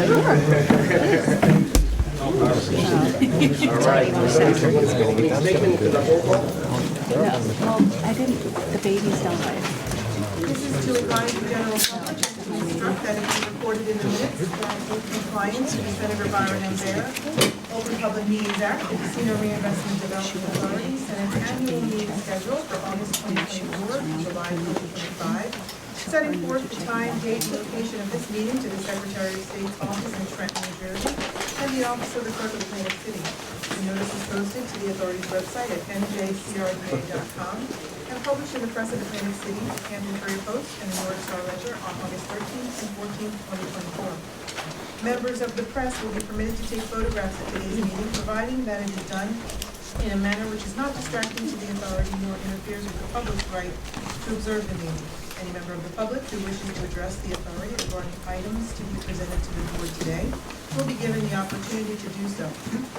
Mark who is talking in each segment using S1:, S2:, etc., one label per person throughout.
S1: I didn't, the baby's done by.
S2: This is to advise the general public and to instruct that it be recorded in the minutes that in compliance with Senator Byron M. Bear, Open Public Meetings Act, the Casino Reinvestment Development Authority set an annual meeting schedule for August 2024 to July 2025, setting forth the time, date, and location of this meeting to the Secretary of State's office in Trenton, New Jersey, and the office of the Clerk of Atlantic City. The notice is posted to the authority's website at njcrda.com and published in the Press of Atlantic City, Hampton Courier Post, and the North Star Ledger on August 13th and 14th, 2024. Members of the press will be permitted to take photographs at today's meeting, providing that it is done in a manner which is not distracting to the authority nor interferes with the public's right to observe the meeting. Any member of the public who wishes to address the authority regarding items to be presented to the board today will be given the opportunity to do so.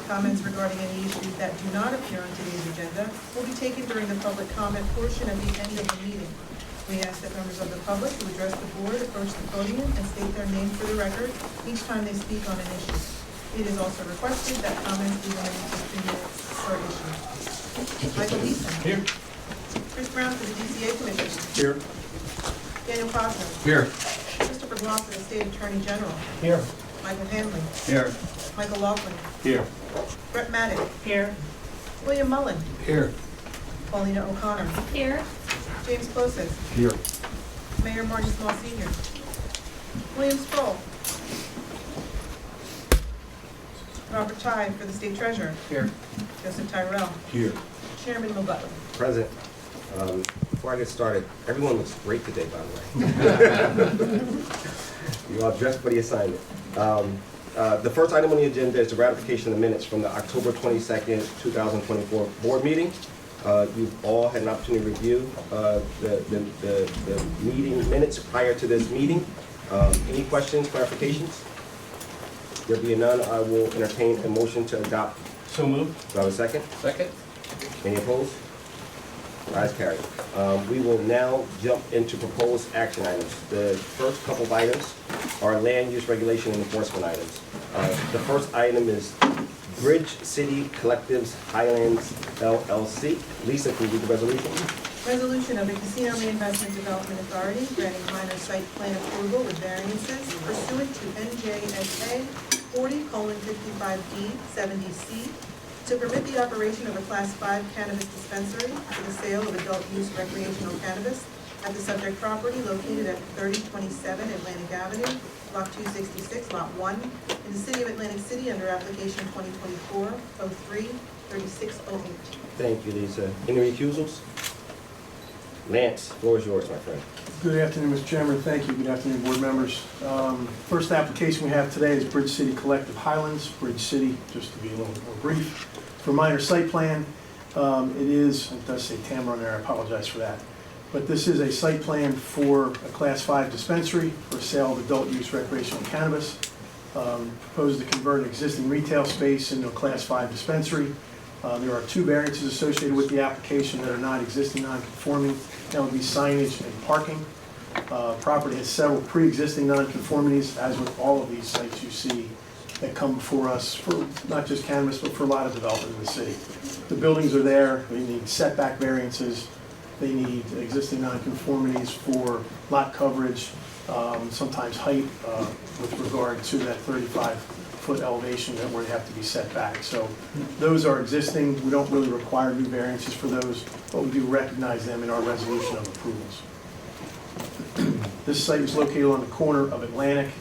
S2: Comments regarding any issues that do not appear on today's agenda will be taken during the public comment portion at the end of the meeting. We ask that members of the public who address the board approach the podium and state their name for the record each time they speak on an issue. It is also requested that comments be limited to 3 minutes per issue. Michael Leeson.
S3: Here.
S2: Chris Brown for the DCA Commission.
S3: Here.
S2: Daniel Posner.
S3: Here.
S2: Christopher Gloss for the State Attorney General.
S3: Here.
S2: Michael Hanley.
S3: Here.
S2: Michael Laughlin.
S3: Here.
S2: Brett Maddock. Here. William Mullen.
S3: Here.
S2: Paulina O'Connor.
S1: Here.
S2: James Closett.
S3: Here.
S2: Mayor Marty Small Sr. William Sproul. Robert Tye for the State Treasurer.
S3: Here.
S2: Joseph Tyrell.
S3: Here.
S2: Chairman Mo Butler.
S4: Present. Before I get started, everyone looks great today, by the way. You all dressed for the assignment. The first item on the agenda is the ratification of the minutes from the October 22nd, 2024 board meeting. You've all had an opportunity to review the meeting minutes prior to this meeting. Any questions, clarifications? There being none, I will entertain a motion to adopt.
S3: So moved.
S4: Do I have a second?
S3: Second.
S4: Any opposed? Ayes carried. We will now jump into proposed action items. The first couple of items are land use regulation and enforcement items. The first item is Bridge City Collectives Highlands LLC. Lisa, can you read the resolution?
S2: Resolution of the Casino Reinvestment Development Authority granting minor site plan approval with variances pursuant to NJSA 40:55D 70C to permit the operation of a Class 5 cannabis dispensary for the sale of adult use recreational cannabis at the subject property located at 3027 Atlantic Avenue, Block 266, Lot 1, in the city of Atlantic City under application 2024-03-3608.
S4: Thank you, Lisa. Any recusals? Lance, floor is yours, my friend.
S5: Good afternoon, Mr. Chairman. Thank you. Good afternoon, board members. First application we have today is Bridge City Collective Highlands. Bridge City, just to be a little more brief, for minor site plan. It does say Tamara on there, I apologize for that. But this is a site plan for a Class 5 dispensary for sale of adult use recreational cannabis. Proposed to convert an existing retail space into a Class 5 dispensary. There are 2 variances associated with the application that are not existing non-conforming. That would be signage and parking. Property has several pre-existing non-conformities, as with all of these sites you see that come before us for not just cannabis, but for a lot of development in the city. The buildings are there. They need setback variances. They need existing non-conformities for lot coverage, sometimes height with regard to that 35-foot elevation that would have to be set back. So those are existing. We don't really require new variances for those, but we do recognize them in our resolution of approvals. This site is located on the corner of Atlantic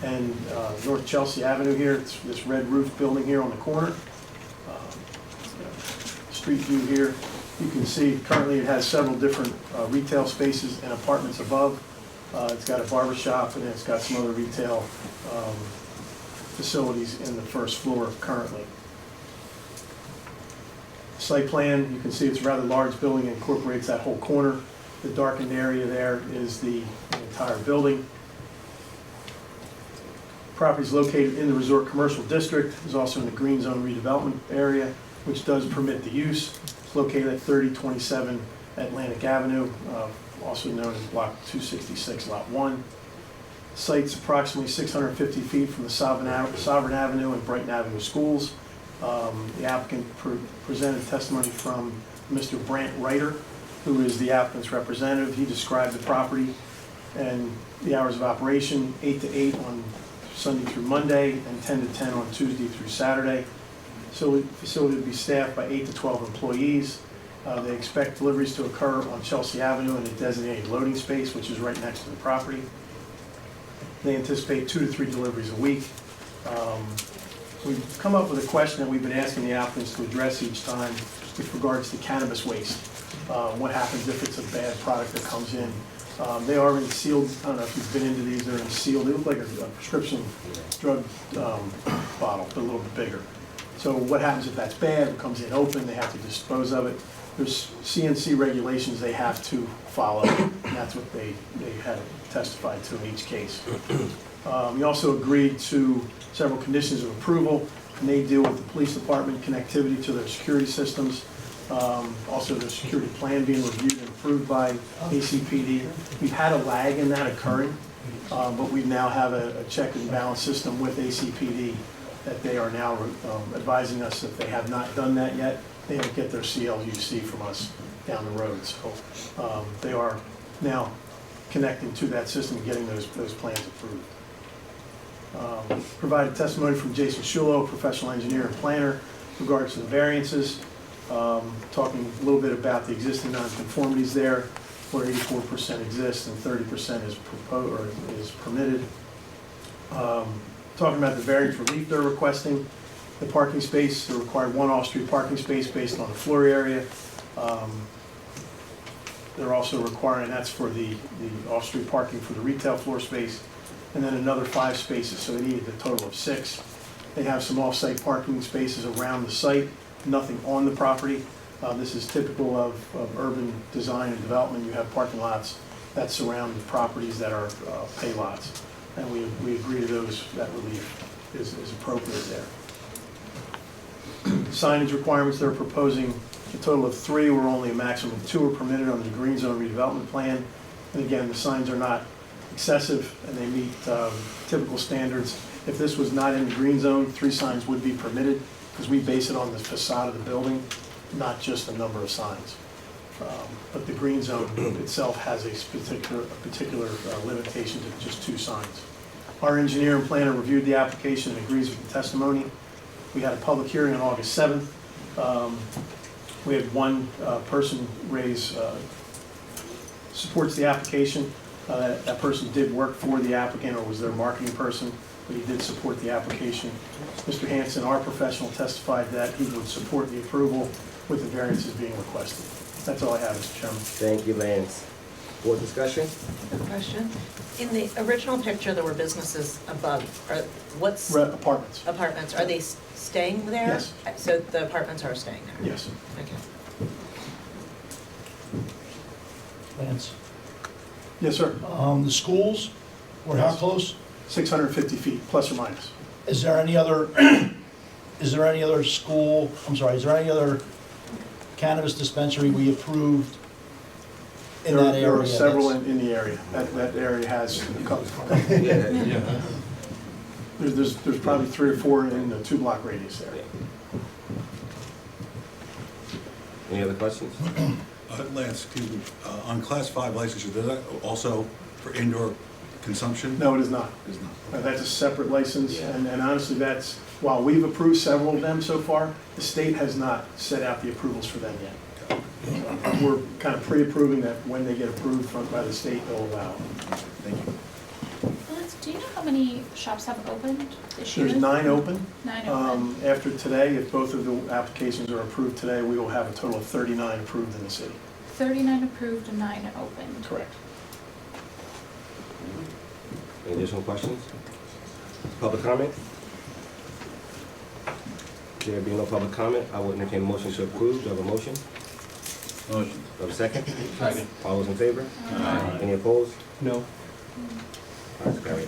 S5: and North Chelsea Avenue here. It's this red roof building here on the corner. Street view here. You can see currently it has several different retail spaces and apartments above. It's got a barber shop and it's got some other retail facilities in the first floor currently. Site plan, you can see it's a rather large building, incorporates that whole corner. The darkened area there is the entire building. Property is located in the Resort Commercial District. It's also in the Green Zone redevelopment area, which does permit the use. It's located at 3027 Atlantic Avenue, also known as Block 266, Lot 1. Site's approximately 650 feet from the Sovereign Avenue and Brighton Avenue schools. The applicant presented testimony from Mr. Brant Reiter, who is the applicant's representative. He described the property and the hours of operation, 8 to 8 on Sunday through Monday and 10 to 10 on Tuesday through Saturday. So the facility will be staffed by 8 to 12 employees. They expect deliveries to occur on Chelsea Avenue in a designated loading space, which is right next to the property. They anticipate 2 to 3 deliveries a week. We've come up with a question that we've been asking the applicants to address each time with regards to cannabis waste. What happens if it's a bad product that comes in? They are in sealed, I don't know if you've been into these, they're in sealed, they look like a prescription drug bottle, but a little bit bigger. So what happens if that's bad? It comes in open, they have to dispose of it. There's CNC regulations they have to follow, and that's what they had testified to in each case. We also agreed to several conditions of approval, and they deal with the police department, connectivity to their security systems, also the security plan being reviewed and approved by ACPD. We've had a lag in that occurring, but we now have a check and balance system with ACPD that they are now advising us if they have not done that yet, they don't get their CLUC from us down the road. So they are now connecting to that system and getting those plans approved. Provided testimony from Jason Shulo, professional engineer and planner, in regards to the variances, talking a little bit about the existing nonconformities there, where 84% exists and 30% is proposed or is permitted. Talking about the variance relief they're requesting, the parking space, they require 1 off-street parking space based on the floor area. They're also requiring, that's for the off-street parking for the retail floor space, and then another 5 spaces, so they needed a total of 6. They have some off-site parking spaces around the site, nothing on the property. This is typical of urban design and development. You have parking lots that surround the properties that are pay lots, and we agree to those, that relief is appropriate there. Signage requirements, they're proposing a total of 3, where only a maximum of 2 are permitted under the Green Zone redevelopment plan. And again, the signs are not excessive and they meet typical standards. If this was not in the Green Zone, 3 signs would be permitted because we base it on the facade of the building, not just the number of signs. But the Green Zone itself has a particular limitation to just 2 signs. Our engineer and planner reviewed the application and agrees with the testimony. We had a public hearing on August 7th. We had 1 person raise, supports the application. That person did work for the applicant or was their marketing person, but he did support the application. Mr. Hanson, our professional, testified that he would support the approval with the variances being requested. That's all I have, Mr. Chairman.
S4: Thank you, Lance. Board discussion?
S3: Good question. In the original picture, there were businesses above. What's
S5: Apartments.
S3: apartments? Are they staying there?
S5: Yes.
S3: So the apartments are staying there?
S5: Yes.
S3: Okay.
S6: Lance,
S5: Yes, sir.
S6: the schools, were how
S5: Yes.
S6: close?
S5: 650 feet, plus or minus.
S6: Is there any other, is there any other school, I'm sorry, is there any other cannabis dispensary we approved in that area?
S5: There are several
S6: that's-
S5: in the area. That area has a couple.
S4: Yeah.
S5: There's probably 3 or 4 in the 2-block radius there.
S4: Any other questions?
S7: Lance, excuse me, on Class 5 licensure, does that also for indoor consumption?
S5: No, it is not.
S7: It's not.
S5: That's a separate license,
S4: Yeah.
S5: and honestly, that's, while we've approved several of them so far, the state has not set out the approvals for them yet. So we're kind of pre-approving that when they get approved by the state, they'll allow it.
S7: Thank you.
S8: Lance, do you know how many shops have opened this year?
S5: There's 9 open.
S8: 9 open.
S5: After today, if both of the applications are approved today, we will have a total of 39 approved in the city.
S8: 39 approved and 9 opened.
S5: Correct.
S4: Any additional questions? Public comment? There being no public comment, I will entertain a motion to approve. Do I have a motion?
S7: Motion.
S4: Do I have a second?
S7: Second.
S4: All those in favor?
S7: Aye.
S4: Any opposed?
S5: No.
S4: All right, carried.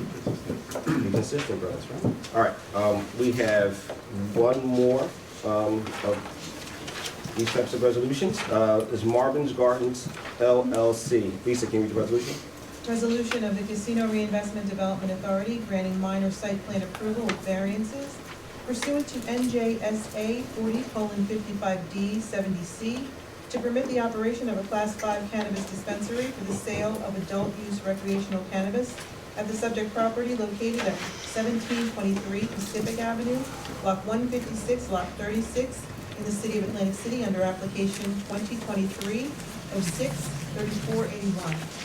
S4: Be consistent, brothers, right? All right, we have one more of these types of resolutions. Is Marvin's Gardens LLC. Lisa, can you read the resolution?
S2: Resolution of the Casino Reinvestment Development Authority granting minor site plan approval with variances pursuant to NJSA 40:55D 70C to permit the operation of a Class 5 cannabis dispensary for the sale of adult-use recreational cannabis at the subject property located at 1723 Pacific Avenue, Block 156, Lot 36, in the city of Atlantic City, under application 2023-06-3481.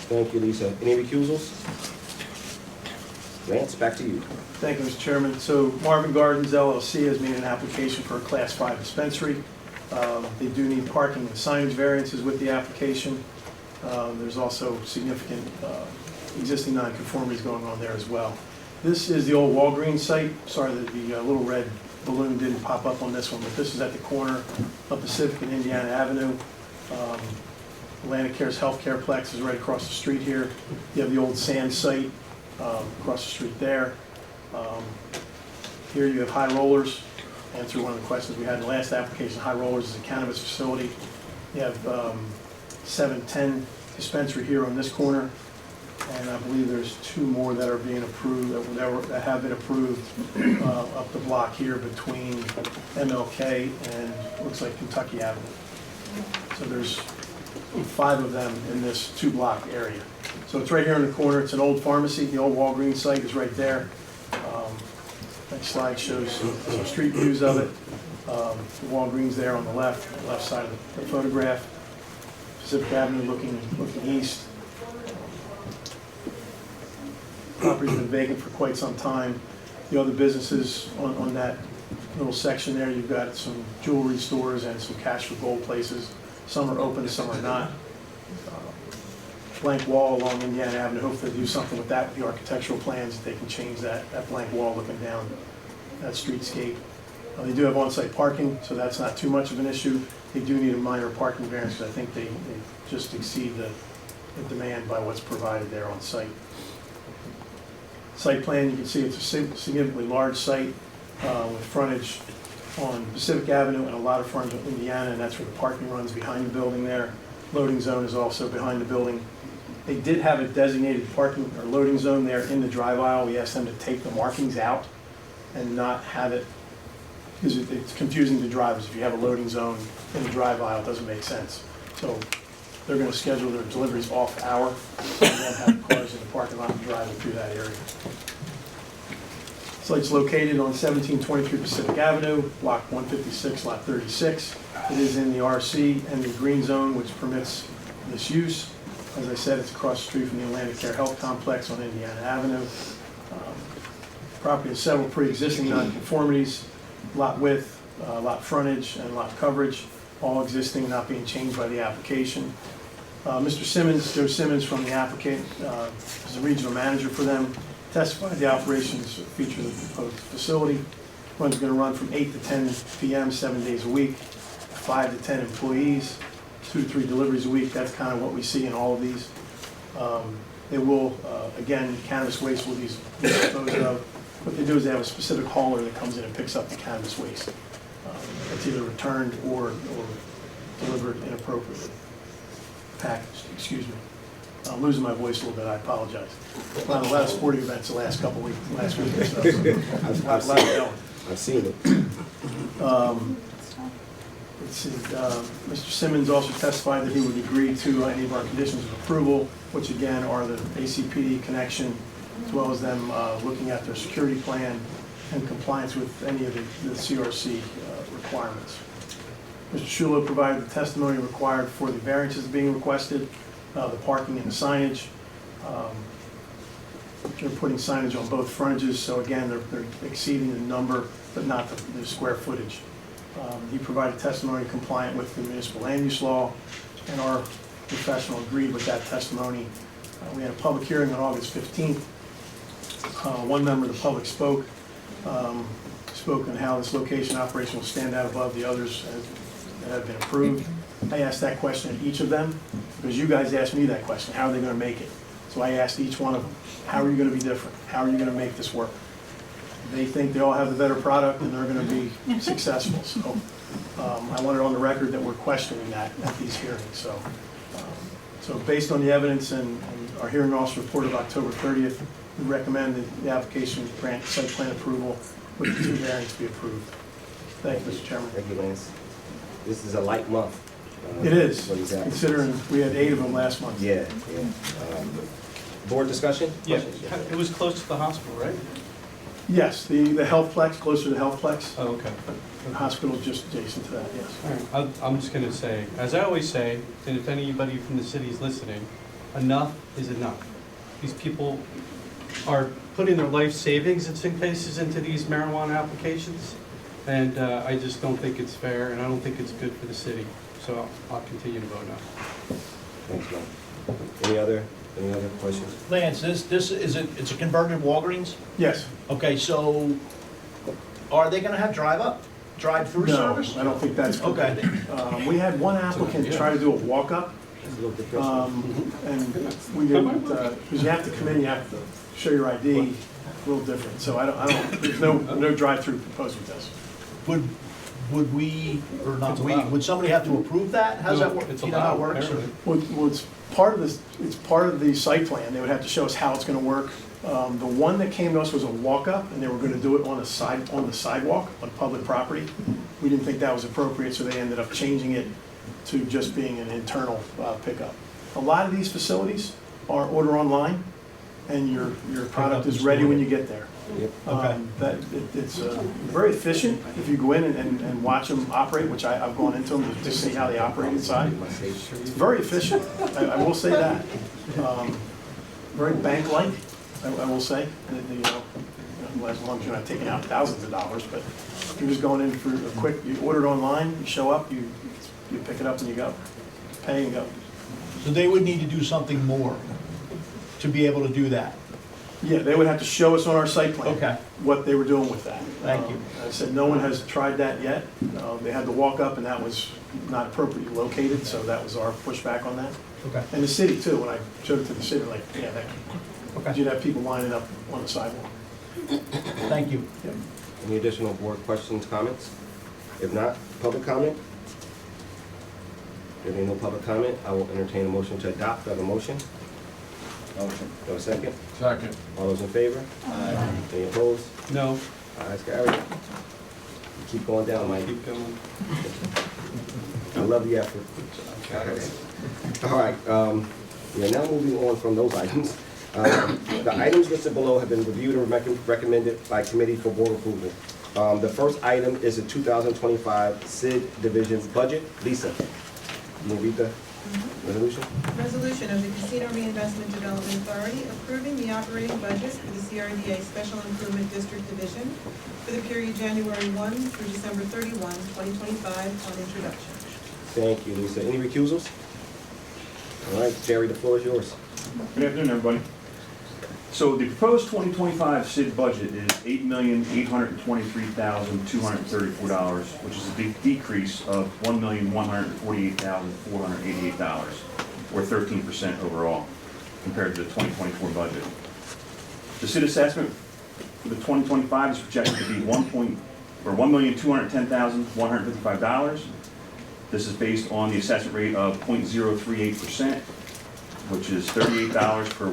S4: Thank you, Lisa. Any recusals? Lance, back to you.
S5: Thank you, Mr. Chairman. So Marvin Gardens LLC has made an application for a Class 5 dispensary. They do need parking and signage variances with the application. There's also significant existing nonconformities going on there as well. This is the old Walgreens site. Sorry that the little red balloon didn't pop up on this one, but this is at the corner of Pacific and Indiana Avenue. Atlantic Care's Healthcare Plex is right across the street here. You have the old sand site across the street there. Here you have High Rollers. Answer one of the questions we had in the last application. High Rollers is a cannabis facility. You have 710 dispensary here on this corner, and I believe there's two more that are being approved, that have been approved up the block here between MLK and looks like Kentucky Avenue. So there's 5 of them in this 2-block area. So it's right here in the corner. It's an old pharmacy. The old Walgreens site is right there. Next slide shows some street views of it. The Walgreens there on the left side of the photograph. Pacific Avenue looking east. Property's been vacant for quite some time. The other businesses on that little section there, you've got some jewelry stores and some cash for gold places. Some are open, some are not. Blank wall along Indiana Avenue. Hopefully they do something with that, with the architectural plans, that they can change that blank wall looking down that streetscape. They do have on-site parking, so that's not too much of an issue. They do need a minor parking variance, because I think they just exceed the demand by what's provided there on site. Site plan, you can see it's a significantly large site with frontage on Pacific Avenue and a lot of frontage on Indiana, and that's where the parking runs behind the building there. Loading zone is also behind the building. They did have a designated parking or loading zone there in the drive aisle. We asked them to take the markings out and not have it, because it's confusing to drivers. If you have a loading zone in the drive aisle, it doesn't make sense. So they're going to schedule their deliveries off hour and then have cars in the parking lot and driving through that area. Site's located on 1723 Pacific Avenue, Block 156, Lot 36. It is in the RC and the green zone, which permits this use. As I said, it's across the street from the Atlantic Care Health Complex on Indiana Avenue. Property has several pre-existing nonconformities: lot width, lot frontage, and lot coverage, all existing, not being changed by the application. Mr. Simmons, Joe Simmons from the applicant, is the regional manager for them, testified the operations feature of the proposed facility. One's going to run from 8 to 10 p.m. 7 days a week, 5 to 10 employees, 2 to 3 deliveries a week. That's kind of what we see in all of these. They will, again, cannabis waste will be disposed of. What they do is they have a specific hauler that comes in and picks up the cannabis waste. It's either returned or delivered inappropriately. Packaged, excuse me. I'm losing my voice a little bit, I apologize. A lot of sporting events the last week or so.
S4: I've seen it.
S5: Let's see, Mr. Simmons also testified that he would agree to any of our conditions of approval, which again are the ACPD connection, as well as them looking at their security plan and compliance with any of the CRC requirements. Mr. Shulo provided the testimony required for the variances being requested, the parking and the signage. They're putting signage on both frontages, so again, they're exceeding the number, but not the square footage. He provided testimony compliant with the municipal land use law, and our professional agreed with that testimony. We had a public hearing on August 15th. One member of the public spoke on how this location operation will stand out above the others that have been approved. I asked that question of each of them, because you guys asked me that question: how are they going to make it? So I asked each one of them, how are you going to be different? How are you going to make this work? They think they all have the better product and they're going to be successful. So I want it on the record that we're questioning that at these hearings. So based on the evidence and our hearing officer report of October 30th. We recommend that the application grant site plan approval with the 2 variants be approved. Thank you, Mr. Chairman.
S4: Thank you, Lance. This is a light month.
S5: It is,
S4: for these applications.
S5: considering we had 8 of them last month.
S4: Yeah, yeah. Board discussion?
S9: Yeah,
S4: Questions?
S9: it was close to the hospital, right?
S5: Yes, the Healthplex, closer to the Healthplex.
S9: Oh, okay.
S5: The hospital just adjacent to that, yes.
S9: All right, I'm just gonna say, as I always say, and if anybody from the city is listening, enough is enough. These people are putting their life savings in some cases into these marijuana applications, and I just don't think it's fair, and I don't think it's good for the city. So I'll continue to vote no.
S4: Thanks, Mike. Any other questions?
S6: Lance, this is it's a converted Walgreens?
S5: Yes.
S6: Okay, so are they gonna have drive-through
S5: No,
S6: service?
S5: I don't think that's.
S6: Okay.
S5: We had one applicant try to do a walk-up,
S4: It's a little different.
S5: and we didn't, because you have to come in, you have to show your ID, a little different. So I don't, there's no drive-through proposed with this.
S6: Would we, or not
S9: It's
S6: we,
S9: allowed.
S6: would somebody have to approve that? How's that work?
S9: It's
S6: Do you know how it
S9: allowed,
S6: works? or-
S9: apparently.
S5: Well, it's part of this, it's part of the site plan. They would have to show us how it's gonna work. The one that came to us was a walk-up, and they were gonna do it on the sidewalk, on public property. We didn't think that was appropriate, so they ended up changing it to just being an internal pickup. A lot of these facilities are order online, and your product is ready when you get there.
S4: Yep.
S6: Okay.
S5: It's very efficient if you go in and watch them operate, which I've gone into them to see how they operate inside. It's very efficient, I will say that. Very bank-like, I will say. As long as you're not taking out thousands of dollars, but you're just going in for a quick, you order it online, you show up, you pick it up and you go. Pay and go.
S6: So they would need to do something more to be able to do that?
S5: Yeah, they would have to show us on our site plan.
S6: Okay.
S5: What they were doing with that.
S6: Thank you.
S5: I said, no one has tried that yet. They had to walk up, and that was not appropriately located, so that was our pushback on that.
S6: Okay.
S5: And the city too, when I showed it to the city, like, yeah, that,
S6: Okay.
S5: you'd have people lining up on the sidewalk.
S6: Thank you.
S5: Yep.
S4: Any additional board questions, comments? If not, public comment? There being no public comment, I will entertain a motion to adopt. Do I have a motion? Motion. Do I have a second?
S10: Second.
S4: All those in favor?
S10: Aye.
S4: Any opposed?
S9: No,
S4: Ayes, carried. Keep going down, Mike.
S9: keep going.
S4: I love the effort. All right, we are now moving on from those items. The items listed below have been reviewed and recommended by committee for board approval. The first item is the 2025 SID Division budget. Lisa, you want to read the resolution?
S2: Resolution of the Casino Reinvestment Development Authority approving the operating budget for the CRDA Special Improvement District Division for the period January 1 through December 31, 2025 on introduction.
S4: Thank you, Lisa. Any recusals? All right, Jerry, the floor is yours.
S11: Good afternoon, everybody. So the proposed 2025 SID budget is $8,823,234, which is a decrease of $1,148,488, or 13% overall, compared to the 2024 budget. The SID assessment for the 2025 is projected to be $1,210,155. This is based on the assessment rate of 0.038%, which is $38 per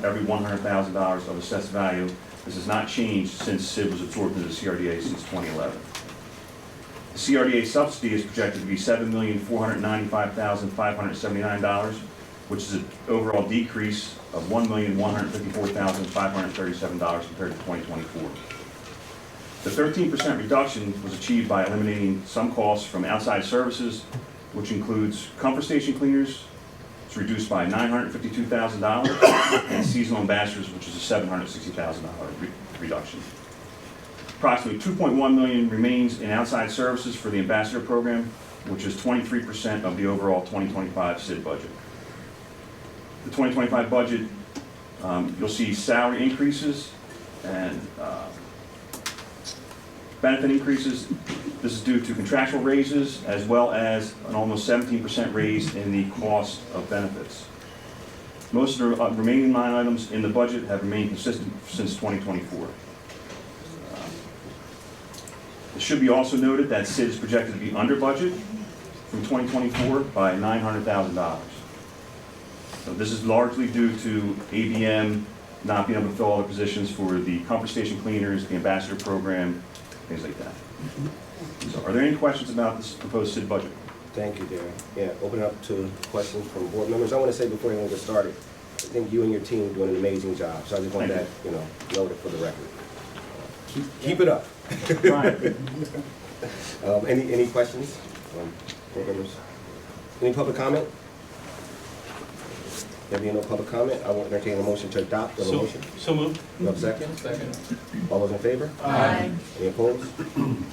S11: every $100,000 of assessed value. This has not changed since SID was absorbed into the CRDA since 2011. The CRDA subsidy is projected to be $7,495,579, which is an overall decrease of $1,154,537 compared to 2024. The 13% reduction was achieved by eliminating some costs from outside services, which includes comfort station cleaners. It's reduced by $952,000, and seasonal ambassadors, which is a $760,000 reduction. Approximately $2.1 million remains in outside services for the ambassador program, which is 23% of the overall 2025 SID budget. The 2025 budget, you'll see salary increases and benefit increases. This is due to contractual raises as well as an almost 17% raise in the cost of benefits. Most of the remaining line items in the budget have remained consistent since 2024. It should be also noted that SID is projected to be under budget from 2024 by $900,000. This is largely due to ABM not being able to fill all the positions for the comfort station cleaners, the ambassador program, things like that. So are there any questions about this proposed city budget?
S4: Thank you, Darren. Yeah, open it up to questions from board members. I want to say before anyone gets started, I think you and your team are doing an amazing job. So I just want that, noted for the record. Keep it up. Any questions from board members? Any public comment? There being no public comment, I will entertain a motion to adopt. Do you have a motion?
S9: So moved.
S4: Do you have a second?
S9: Second.
S4: All those in favor?
S8: Aye.
S4: Any opposed?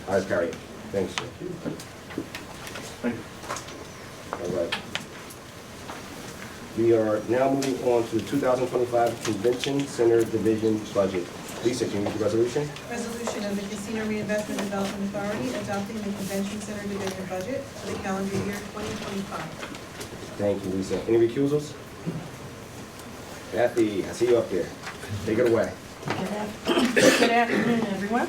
S4: Ayes, carried. Thanks, sir.
S11: Thank you.
S4: All right. We are now moving on to the 2025 Convention Center Division Budget. Lisa, can you read the resolution?
S2: Resolution of the Casino Reinvestment Development Authority adopting the Convention Center Division budget for the calendar year 2025.
S4: Thank you, Lisa. Any recusals? Kathy, I see you up there. Take it away.
S10: Good afternoon, everyone.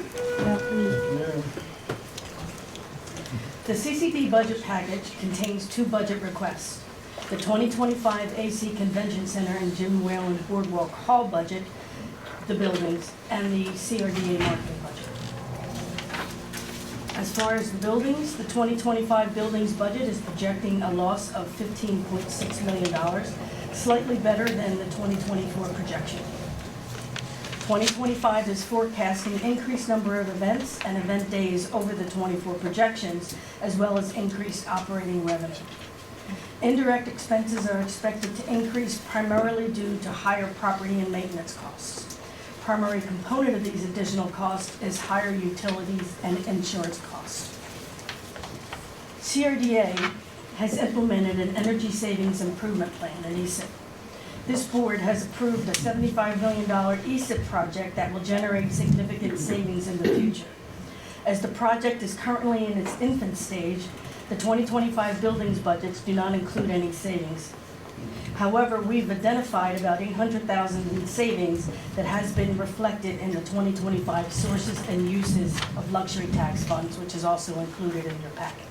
S10: The CCD budget package contains two budget requests. The 2025 AC Convention Center and Jim Whalen Boardwalk Hall budget, the buildings, and the CRDA marketing budget. As far as the buildings, the 2025 buildings budget is projecting a loss of $15.6 million, slightly better than the 2024 projection. 2025 is forecasting increased number of events and event days over the 24 projections, as well as increased operating revenue. Indirect expenses are expected to increase primarily due to higher property and maintenance costs. Primary component of these additional costs is higher utilities and insurance costs. CRDA has implemented an energy savings improvement plan, an ESIP. This board has approved a $75 million ESIP project that will generate significant savings in the future. As the project is currently in its infant stage, the 2025 buildings budgets do not include any savings. However, we've identified about $800,000 in savings that has been reflected in the 2025 sources and uses of luxury tax funds, which is also included in your packet.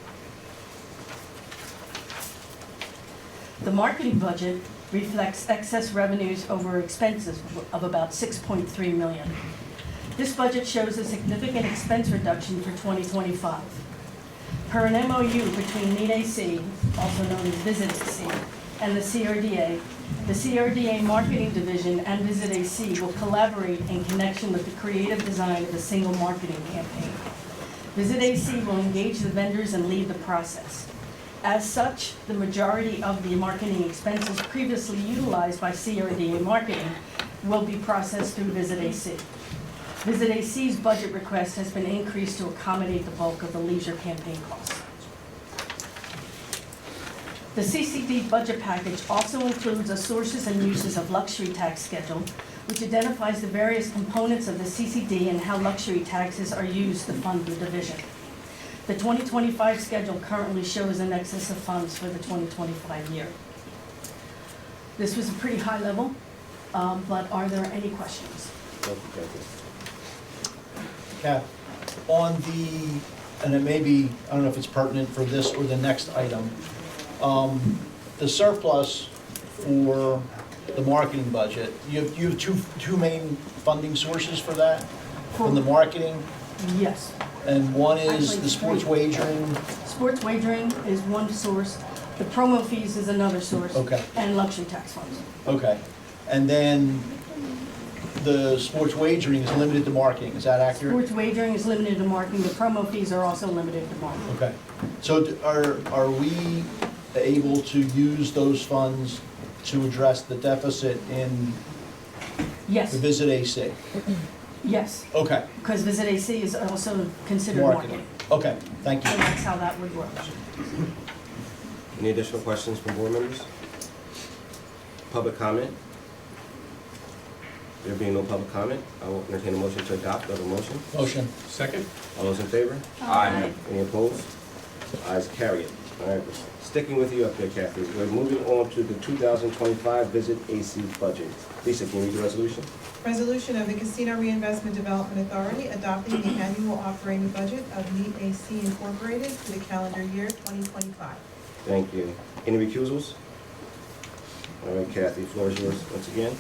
S10: The marketing budget reflects excess revenues over expenses of about $6.3 million. This budget shows a significant expense reduction for 2025. Per an MOU between Lead AC, also known as Visit AC, and the CRDA Marketing Division and Visit AC will collaborate in connection with the creative design of a single marketing campaign. Visit AC will engage the vendors and lead the process. As such, the majority of the marketing expenses previously utilized by CRDA Marketing will be processed through Visit AC. Visit AC's budget request has been increased to accommodate the bulk of the leisure campaign costs. The CCD budget package also includes a sources and uses of luxury tax schedule, which identifies the various components of the CCD and how luxury taxes are used to fund the division. The 2025 schedule currently shows an excess of funds for the 2025 year. This was a pretty high level, but are there any questions?
S4: Thank you, Kathy.
S6: Cap, on the, and it may be, I don't know if it's pertinent for this or the next item, the surplus for the marketing budget, you have two main funding sources for that? From the marketing,
S10: Yes.
S6: and one is
S10: Actually,
S6: the sports
S10: three.
S6: wagering?
S10: Sports wagering is one source, the promo fees is another source.
S6: Okay.
S10: And luxury tax funds.
S6: Okay. And then the sports wagering is limited to marketing, is that accurate?
S10: Sports wagering is limited to marketing, the promo fees are also limited to marketing.
S6: Okay. So are we able to use those funds to address the deficit in
S10: Yes,
S6: the Visit AC?
S10: yes,
S6: Okay.
S10: because Visit AC is also considered
S6: Marketing.
S10: marketing.
S6: Okay, thank
S10: And
S6: you.
S10: that's how that would work.
S4: Any additional questions from board members? Public comment? There being no public comment, I will entertain a motion to adopt. Do I have a motion?
S6: Motion.
S9: Second?
S4: All those in favor?
S8: Aye.
S4: Any opposed? Ayes, carry it. All right, sticking with you up there, Kathy, we're moving on to the 2025 Visit AC budget. Lisa, can you read the resolution?
S2: Resolution of the Casino Reinvestment Development Authority adopting the annual operating budget of Neat AC Incorporated for the calendar year 2025.
S4: Thank you. Any recusals? All right, Kathy, floor is yours once again.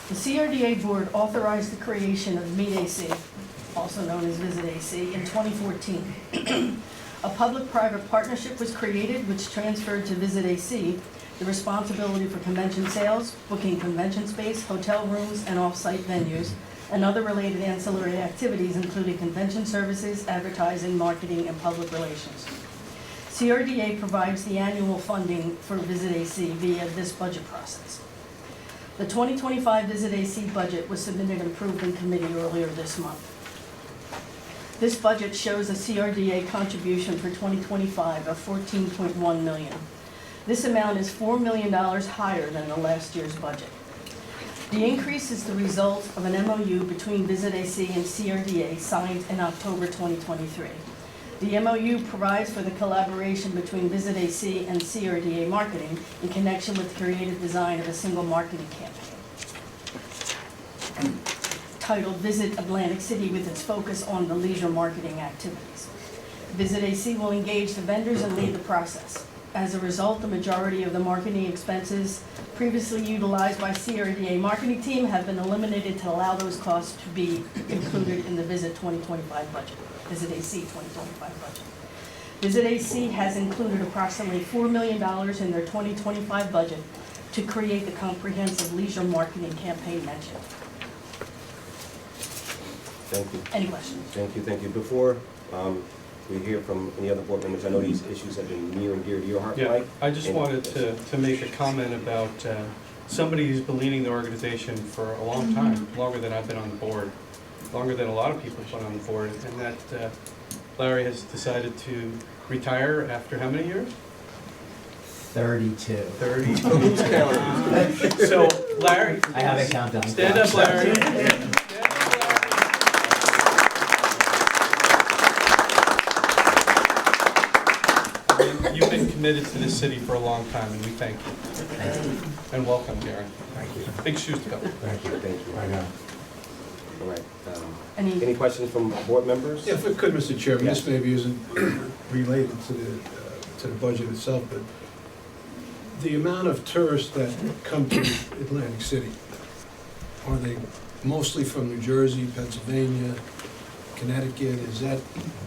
S10: The CRDA Board authorized the creation of Meet AC, also known as Visit AC, in 2014. A public-private partnership was created which transferred to Visit AC the responsibility for convention sales, booking convention space, hotel rooms, and off-site venues, and other related ancillary activities including convention services, advertising, marketing, and public relations. CRDA provides the annual funding for Visit AC via this budget process. The 2025 Visit AC budget was submitted and approved in committee earlier this month. This budget shows a CRDA contribution for 2025 of $14.1 million. This amount is $4 million higher than the last year's budget. The increase is the result of an MOU between Visit AC and CRDA signed in October 2023. The MOU provides for the collaboration between Visit AC and CRDA Marketing in connection with the creative design of a single marketing campaign titled Visit Atlantic City with its focus on the leisure marketing activities. Visit AC will engage the vendors and lead the process. As a result, the majority of the marketing expenses previously utilized by CRDA marketing team have been eliminated to allow those costs to be included in the Visit 2025 budget, Visit AC 2025 budget. Visit AC has included approximately $4 million in their 2025 budget to create the comprehensive leisure marketing campaign mentioned.
S4: Thank you.
S10: Any questions?
S4: Thank you, thank you. Before we hear from any other board members, I know these issues have been near and dear to your heart,
S9: Yeah,
S4: Mike.
S9: I just wanted to make a comment about somebody who's been leading the organization for a long time, longer than I've been on the board, longer than a lot of people have been on the board, and that Larry has decided to retire after how many years?
S12: 32.
S9: 30. Who's counting? So, Larry,
S12: I have a countdown.
S9: stand up, Larry. You've been committed to this city for a long time, and we thank you. And welcome, Darren.
S12: Thank you.
S9: Big shoes to fill.
S12: Thank you.
S4: Thank you.
S12: I know.
S4: All right.
S10: Any
S4: Any questions from board members?
S13: Yeah, if it could, Mr. Chairman,
S4: Yes.
S13: this maybe isn't related to the budget itself, but the amount of tourists that come to Atlantic City, are they mostly from New Jersey, Pennsylvania, Connecticut? Is that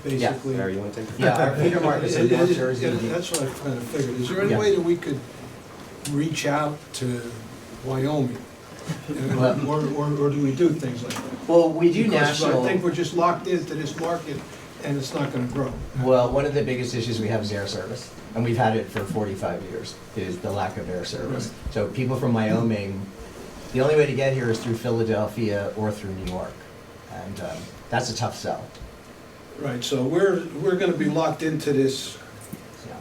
S13: basically?
S4: Larry, you want to take it?
S12: Yeah, our feeder markets in North Jersey.
S13: Yeah, that's what I kind of figured. Is there any
S12: Yeah.
S13: way that we could reach out to Wyoming? Or do we do things like that?
S12: Well, we do
S13: Because
S12: national.
S13: I think we're just locked into this market and it's not gonna grow.
S12: Well, one of the biggest issues we have is air service, and we've had it for 45 years, is the lack of air service. So people from Wyoming, the only way to get here is through Philadelphia or through New York, and that's a tough sell.
S13: Right, so we're gonna be locked into this
S12: So,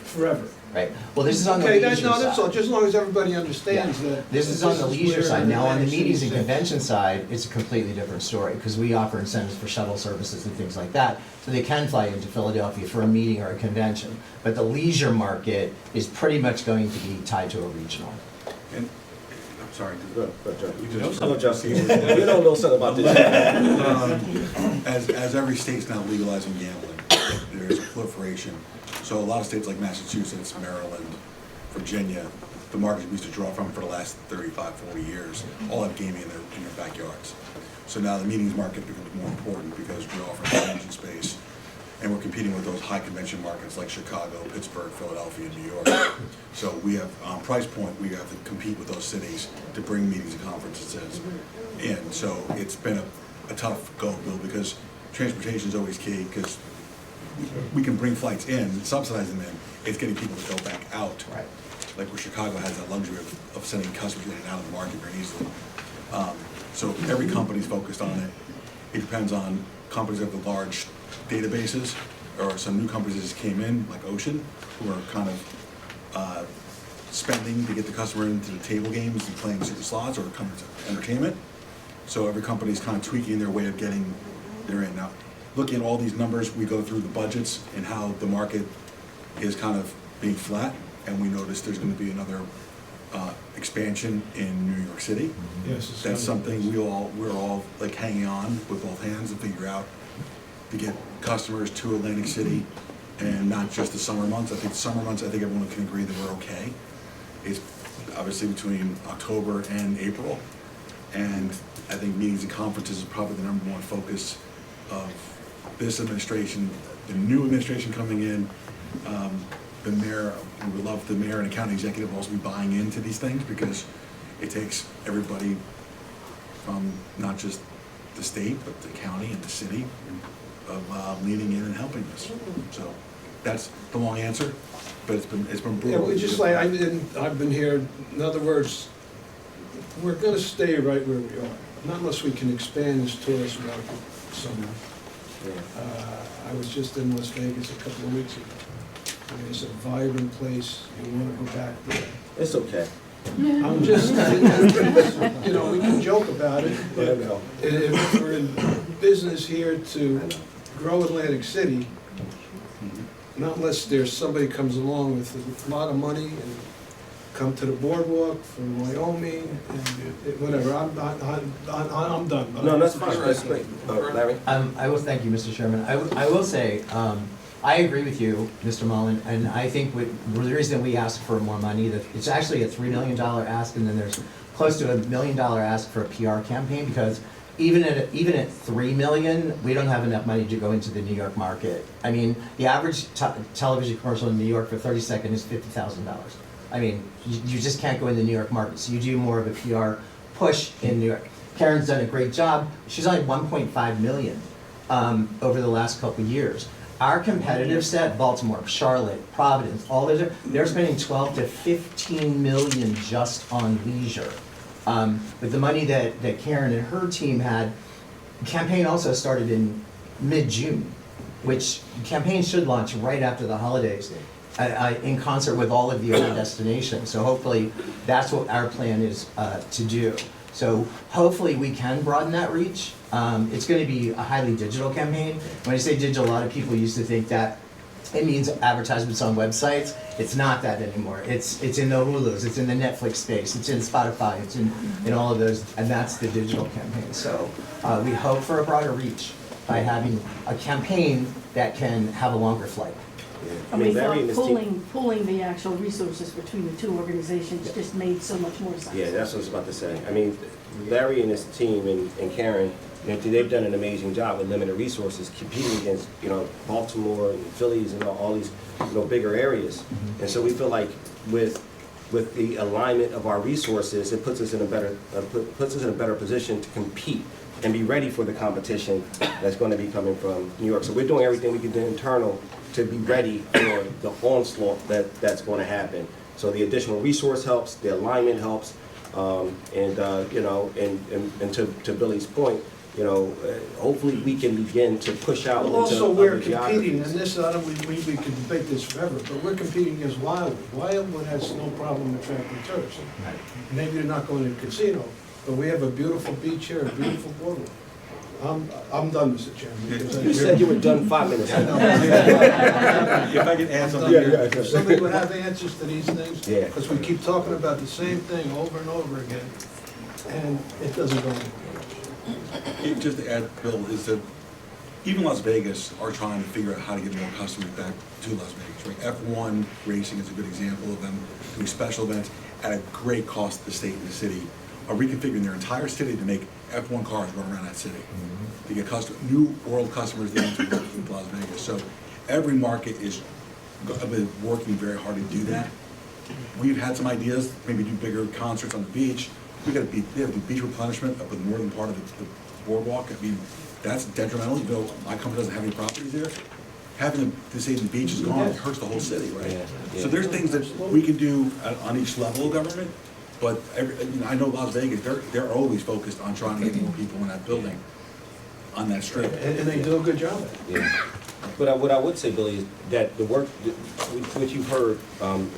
S13: forever.
S12: right. Well, this is on the
S13: Okay,
S12: leisure
S13: that's all,
S12: side.
S13: just as long as everybody understands that.
S12: This is on the leisure
S13: where
S12: side. Now, on the
S13: Atlantic
S12: meetings and
S13: City sits.
S12: convention side, it's a completely different story, because we offer incentives for shuttle services and things like that, so they can fly into Philadelphia for a meeting or a convention. But the leisure market is pretty much going to be tied to a regional.
S7: And, I'm sorry,
S4: Good, Joe.
S7: You
S4: You
S7: just-
S4: know Justin. You don't know something about this.
S7: as every state's now legalizing gambling, there's a proliferation. So a lot of states like Massachusetts, Maryland, Virginia, the markets we used to draw from for the last 35, 40 years, all have gaming in their backyards. So now the meetings market becomes more important because we're offering convention space, and we're competing with those high convention markets like Chicago, Pittsburgh, Philadelphia, and New York. So we have, on price point, we have to compete with those cities to bring meetings and conferences in. So it's been a tough go, Bill, because transportation is always key, because we can bring flights in, subsidize them in, it's getting people to go back out.
S12: Right.
S7: Like where Chicago has that luxury of sending customers in and out of the market very easily. So every company's focused on it. It depends on companies that have the large databases, or some new companies that just came in, like Ocean, who are kind of spending to get the customer into the table games and playing super slots or coming to entertainment. So every company's kind of tweaking their way of getting their in. Now, looking at all these numbers, we go through the budgets and how the market is kind of being flat, and we notice there's going to be another expansion in New York City.
S13: Yes, it's
S7: That's
S13: coming.
S7: something we're all like hanging on with both hands to figure out to get customers to Atlantic City and not just the summer months. I think the summer months, I think everyone can agree that we're okay. It's obviously between October and April, and I think meetings and conferences is probably the number one focus of this administration, the new administration coming in. The mayor, we would love the mayor and the county executive also be buying into these things, because it takes everybody from not just the state, but the county and the city of leaning in and helping us. So that's the long answer, but it's been
S13: Yeah,
S7: brutal.
S13: we just like, I've been here, in other words, we're gonna stay right where we are, not unless we can expand this tourist market somehow. I was just in Las Vegas a couple of weeks ago. I mean, it's a vibrant place, you wanna go back there.
S4: It's okay.
S13: I'm just, you know, we can joke about it, but if we're in business here to grow Atlantic City, not unless there's somebody comes along with a lot of money and come to the boardwalk from Wyoming and whatever, I'm done.
S4: No, that's fine, that's great. Larry?
S12: I will, thank you, Mr. Chairman. I will say, I agree with you, Mr. Mullen, and I think the reason we ask for more money, that it's actually a $3 million ask, and then there's close to $1 million ask for a PR campaign, because even at $3 million, we don't have enough money to go into the New York market. I mean, the average television commercial in New York for 30 seconds is $50,000. I mean, you just can't go in the New York market, so you do more of a PR push in New York. Karen's done a great job. She's only 1.5 million over the last couple of years. Our competitive set, Baltimore, Charlotte, Providence, all those, they're spending 12 to 15 million just on leisure. With the money that Karen and her team had, the campaign also started in mid-June, which campaign should launch right after the holidays, in concert with all of the other destinations. So hopefully that's what our plan is to do. So hopefully we can broaden that reach. It's going to be a highly digital campaign. When I say digital, a lot of people used to think that it means advertisements on websites. It's not that anymore. It's in the Hulus, it's in the Netflix space, it's in Spotify, it's in all of those, and that's the digital campaign. So we hope for a broader reach by having a campaign that can have a longer flight.
S10: And we thought pooling the actual resources between the two organizations just made so much more sense.
S4: Yeah, that's what I was about to say. I mean, Larry and his team and Karen, they've done an amazing job with limited resources, competing against, Baltimore and Phillies and all these, bigger areas. And so we feel like with the alignment of our resources, it puts us in a better position to compete and be ready for the competition that's going to be coming from New York. So we're doing everything we can do internal to be ready for the onslaught that's going to happen. So the additional resource helps, the alignment helps, and to Billy's point, hopefully we can begin to push out into
S13: Also, we're
S4: other
S13: competing,
S4: geographies.
S13: and this, we could debate this forever, but we're competing against Wildwood. Wildwood has no problem attracting tourists. Maybe they're not going to the casino, but we have a beautiful beach here, a beautiful boardwalk. I'm done, Mr. Chairman. because
S4: You said you were done 5 minutes ago.
S7: If I could add something here.
S13: If somebody would have answers to these things,
S4: Yeah.
S13: because we keep talking about the same thing over and over again, and it doesn't go anywhere.
S7: Just to add, Bill, is that even Las Vegas are trying to figure out how to get more customers back to Las Vegas, right? F1 racing is a good example of them doing special events at a great cost to the state and the city, are reconfiguring their entire city to make F1 cars run around that city, to get new world customers there to Las Vegas. So every market is been working very hard to do that. We've had some ideas, maybe do bigger concerts on the beach. We have to do beach replenishment up in the northern part of the boardwalk. I mean, that's detrimental. My company doesn't have any properties there. Having to say the beach is gone, it hurts the whole city, right?
S4: Yeah.
S7: So there's things that we can do on each level of government, but I know Las Vegas, they're always focused on trying to get more people in that building, on that strip.
S13: And they do a good job at it.
S4: Yeah. But what I would say, Billy, is that the work which you've heard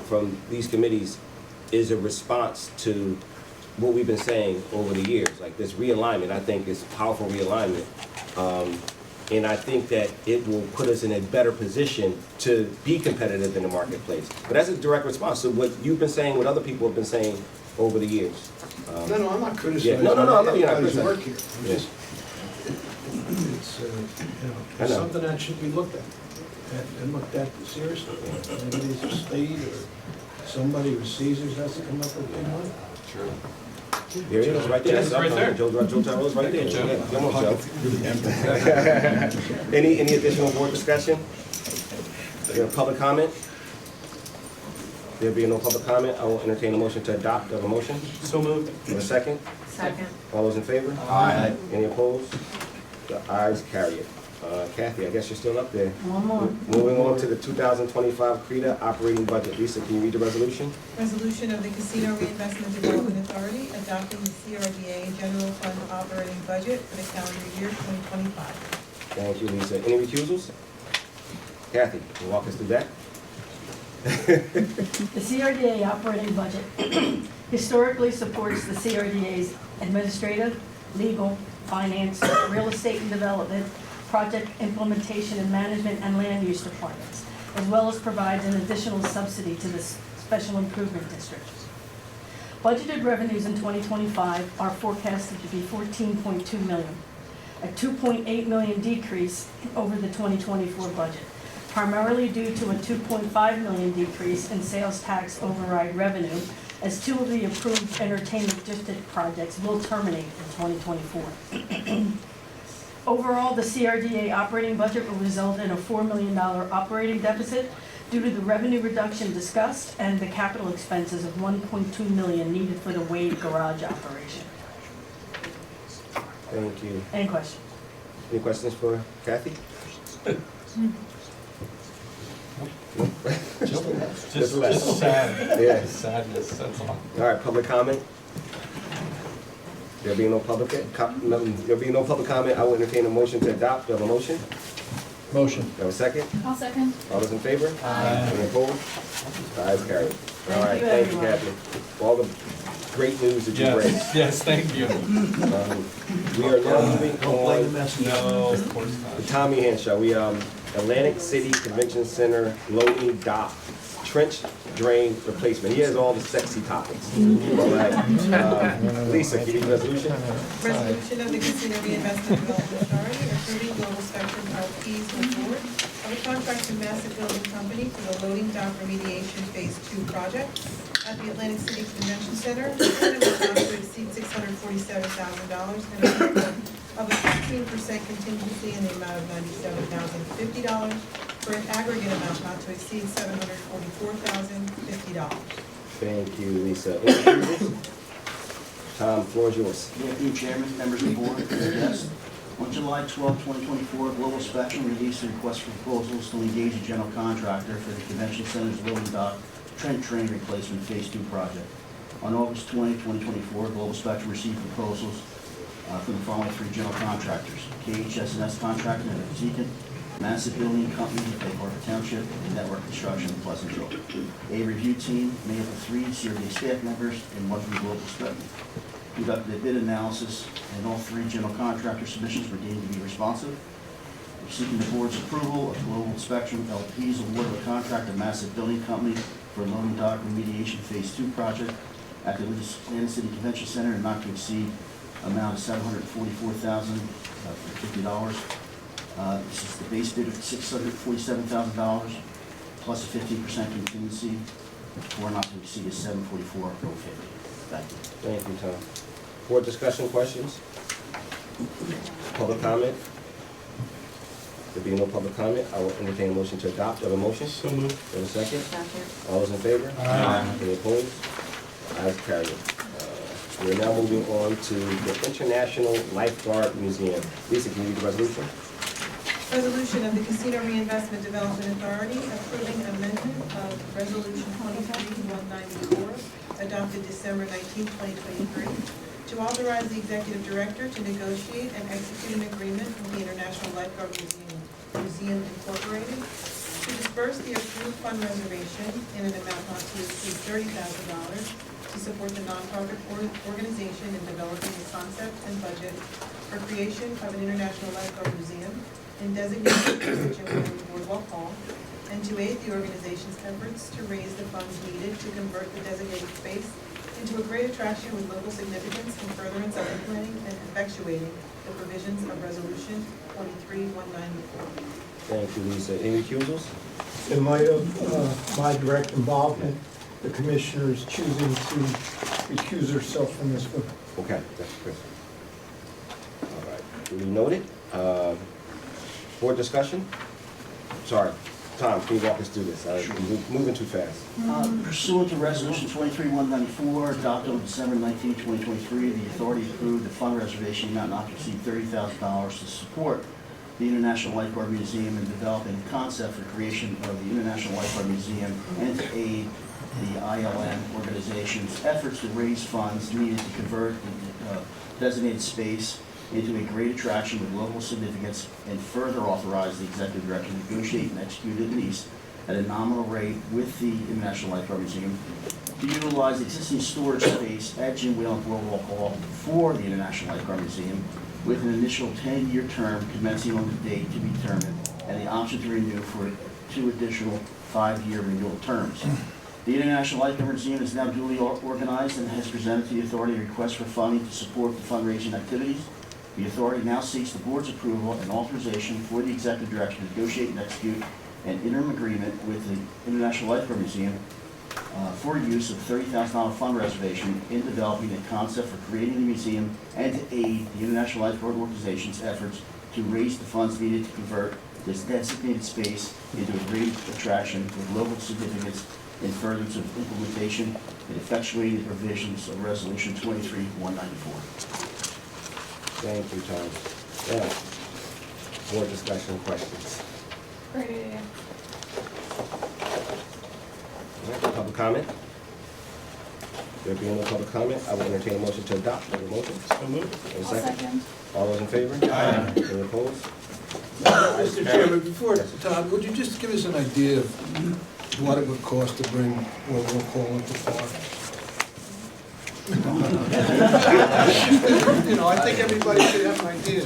S4: from these committees is a response to what we've been saying over the years. Like this realignment, I think is powerful realignment. And I think that it will put us in a better position to be competitive in the marketplace. But that's a direct response to what you've been saying, what other people have been saying over the years.
S13: No, I'm not criticizing
S4: No, you're not
S13: anybody's
S4: criticizing.
S13: work here. I'm just, it's
S4: I know.
S13: something that should be looked at. and looked at seriously. Maybe it's a state or somebody with Caesars has to come up with big money.
S4: True. There it is, right there.
S9: It's right there.
S4: Joe Tyrell's right there.
S9: Joe.
S4: Yeah, come on, Joe. Any additional board discussion? There public comment? There being no public comment, I will entertain a motion to adopt. Do I have a motion?
S9: So moved.
S4: Do I have a second?
S3: Second.
S4: All those in favor?
S12: Aye.
S4: Any opposed? The ayes carry it. Kathy, I guess you're still up there.
S10: One more.
S4: Moving on to the 2025 CREDA operating budget. Lisa, can you read the resolution?
S2: Resolution of the Casino Reinvestment Development Authority adopting the CRDA General Fund operating budget for the calendar year 2025.
S4: Thank you, Lisa. Any recusals? Kathy, can you walk us through that?
S10: The CRDA operating budget historically supports the CRDA's administrative, legal, finance, real estate and development, project implementation and management, and land use departments, as well as provides an additional subsidy to the special improvement districts. Budgeted revenues in 2025 are forecasted to be $14.2 million, a $2.8 million decrease over the 2024 budget, primarily due to a $2.5 million decrease in sales tax override revenue, as two of the approved entertainment district projects will terminate in 2024. Overall, the CRDA operating budget will result in a $4 million operating deficit due to the revenue reduction discussed and the capital expenses of $1.2 million needed for the Wade garage operation.
S4: Thank you.
S10: Any questions?
S4: Any questions for Kathy?
S9: Just
S4: less.
S9: sad.
S4: Yeah.
S9: Sadness, that's all.
S4: All right, public comment? There being no public comment, I will entertain a motion to adopt. Do I have a motion?
S6: Motion.
S4: Do I have a second?
S8: I'll second.
S4: All those in favor?
S6: Aye.
S4: Any opposed? The ayes carry. All right,
S10: you,
S4: thank you,
S10: everyone.
S4: Kathy, for all the great news that you bring.
S9: Yes, thank you.
S4: We are now moving
S6: Don't play the
S4: on
S6: messenger.
S9: No, of course
S4: the
S9: not.
S4: Tommy Hand Show. We, Atlantic City Convention Center loading dock, trench drain replacement. He has all the sexy topics. All right. Lisa, can you read the resolution?
S2: Resolution of the Casino Reinvestment Development Authority approving Global Spectrum LP's award of a contract to Massive Building Company for the loading dock remediation Phase 2 project at the Atlantic City Convention Center, in an amount not to exceed $647,000 and a minimum of a 15% contingency in the amount of $97,050 for an aggregate amount not to exceed $744,050.
S4: Thank you, Lisa. Any approvals? Tom, floor is yours.
S14: Good afternoon, Chairman, members of the board, and guests. On July 12, 2024, Global Spectrum released a request for proposals to engage a general contractor for the Convention Center's loading dock trench drain replacement Phase 2 project. On August 20, 2024, Global Spectrum received proposals from the following three general contractors: KHS&S Contracting out of Zekin, Massive Building Company of Bay Harbor Township, and Network Construction in Pleasantville. A review team made up of 3 CRD staff members and 1 from Global Spectrum conducted a bid analysis, and all 3 general contractor submissions were deemed to be responsive. We're seeking the board's approval of Global Spectrum LP's award of a contract to Massive Building Company for a loading dock remediation Phase 2 project at the Atlantic City Convention Center, and not to exceed amount of $744,050. This is the base bid of $647,000 plus a 15% contingency, or not to exceed is $744,050. Thank you.
S4: Thank you, Tom. Board discussion, questions? Public comment? There being no public comment, I will entertain a motion to adopt. Do I have a motion?
S9: So moved.
S4: Do I have a second?
S3: Second.
S4: All those in favor?
S9: Aye.
S4: Any opposed? Ayes carried. We are now moving on to the International Lifeguard Museum. Lisa, can you read the resolution?
S2: Resolution of the Casino Reinvestment Development Authority approving an amendment of Resolution 23-194, adopted December 19, 2023, to authorize the Executive Director to negotiate and execute an agreement with the International Lifeguard Museum Incorporated to disperse the approved fund reservation in an amount not to exceed $30,000 to support the nonprofit organization in developing the concept and budget for creation of an International Lifeguard Museum in designated usage in Boardwalk Hall, and to aid the organization's efforts to raise the funds needed to convert the designated space into a great attraction with local significance in furtherance of implementing and effectuating the provisions of Resolution 23-194.
S4: Thank you, Lisa. Any recusals?
S13: In light of my direct involvement, the commissioner is choosing to recuse herself from this one.
S4: Okay, that's Chris. All right, duly noted. Board discussion? Sorry, Tom, can you walk us through this? I'm moving too fast.
S14: Pursuant to Resolution 23-194, adopted on December 19, 2023, the authority approved the fund reservation amount not to exceed $30,000 to support the International Lifeguard Museum in developing a concept for creation of the International Lifeguard Museum and to aid the ILM organization's efforts to raise funds needed to convert the designated space into a great attraction with local significance, and further authorize the executive director to negotiate and execute a lease at a nominal rate with the International Lifeguard Museum to utilize existing storage space at Jim Whalen Boardwalk Hall for the International Lifeguard Museum with an initial 10-year term commencing on the date to be determined and the option to renew for 2 additional 5-year renewal terms. The International Lifeguard Museum is now duly organized and has presented to the authority a request for funding to support the fundraising activities. The authority now seeks the board's approval and authorization for the executive director to negotiate and execute an interim agreement with the International Lifeguard Museum for use of $30,000 fund reservation in developing a concept for creating the museum and to aid the International Lifeguard Organization's efforts to raise the funds needed to convert this designated space into a great attraction with local significance in furtherance of implementation and effectuating the provisions of Resolution 23-194.
S4: Thank you, Tom. Now, board discussion, questions?
S8: Great.
S4: All right, public comment? There being no public comment, I will entertain a motion to adopt. Have a motion?
S13: So moved.
S4: And a
S8: I'll second.
S4: All those in favor? Aye. Any opposed?
S13: Mr. Chairman, before, Todd, would you just give us an idea of what it would cost to bring what we'll call into park? You know, I think everybody should have an idea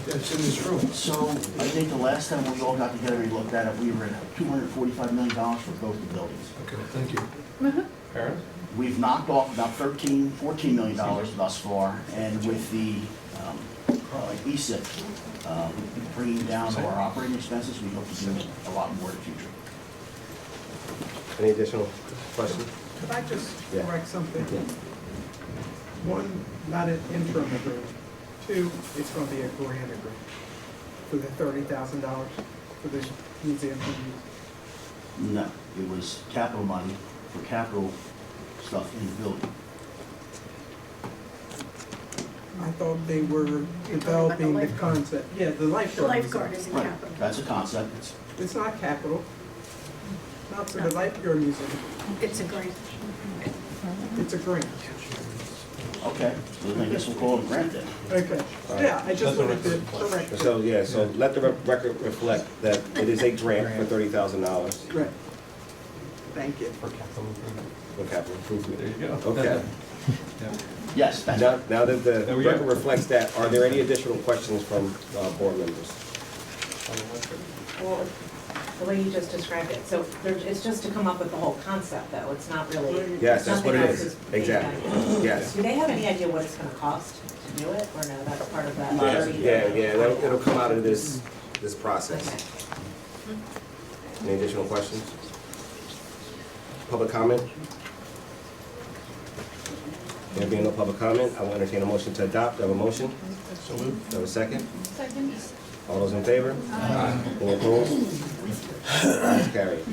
S13: that's in this room.
S14: So I think the last time we all got together and looked at it, we were at $245 million for both the buildings.
S13: Okay, thank you.
S9: Parents?
S14: We've knocked off about $14 million thus far, and with the ESIP bringing down our operating expenses, we hope to do a lot more in the future.
S4: Any additional questions?
S2: Could I just
S4: Yeah.
S2: correct something?
S4: Yeah.
S2: One, not an interim agreement. 2, it's going to be a grant agreement for the $30,000 for this museum to use.
S14: No, it was capital money for capital stuff in the building.
S2: I thought they were developing the concept. Yeah, the lifeguard.
S10: Lifeguard is in
S14: Right,
S10: capital.
S14: that's a concept.
S2: It's not capital. Not for the lifeguard museum.
S10: It's a grant.
S2: It's a grant.
S14: Okay, so then I guess we'll call it a grant then.
S2: Okay. Yeah, I just wanted to correct.
S4: So, yeah, so let the record reflect that it is a grant for $30,000
S2: Right. Thank you.
S9: For capital improvement.
S4: for capital improvement.
S9: There you go.
S4: Okay.
S14: Yes, that's
S4: Now that the
S9: There we go.
S4: record reflects that, are there any additional questions from board members?
S3: Well, the way you just described it, so it's just to come up with the whole concept, though, it's not really.
S4: Yes, that's what it
S3: nothing else
S4: is.
S3: being
S4: Exactly.
S3: done.
S4: Yes.
S3: Do they have any idea what it's gonna cost to do it, or no, that's part of that?
S4: Yeah, it'll come out of this process.
S3: Okay.
S4: Any additional questions? Public comment? There being no public comment, I will entertain a motion to adopt. Do I have a motion?
S13: So moved.
S4: Do I have a second?
S8: Second.
S4: All those in favor? Any opposed? Ayes carried.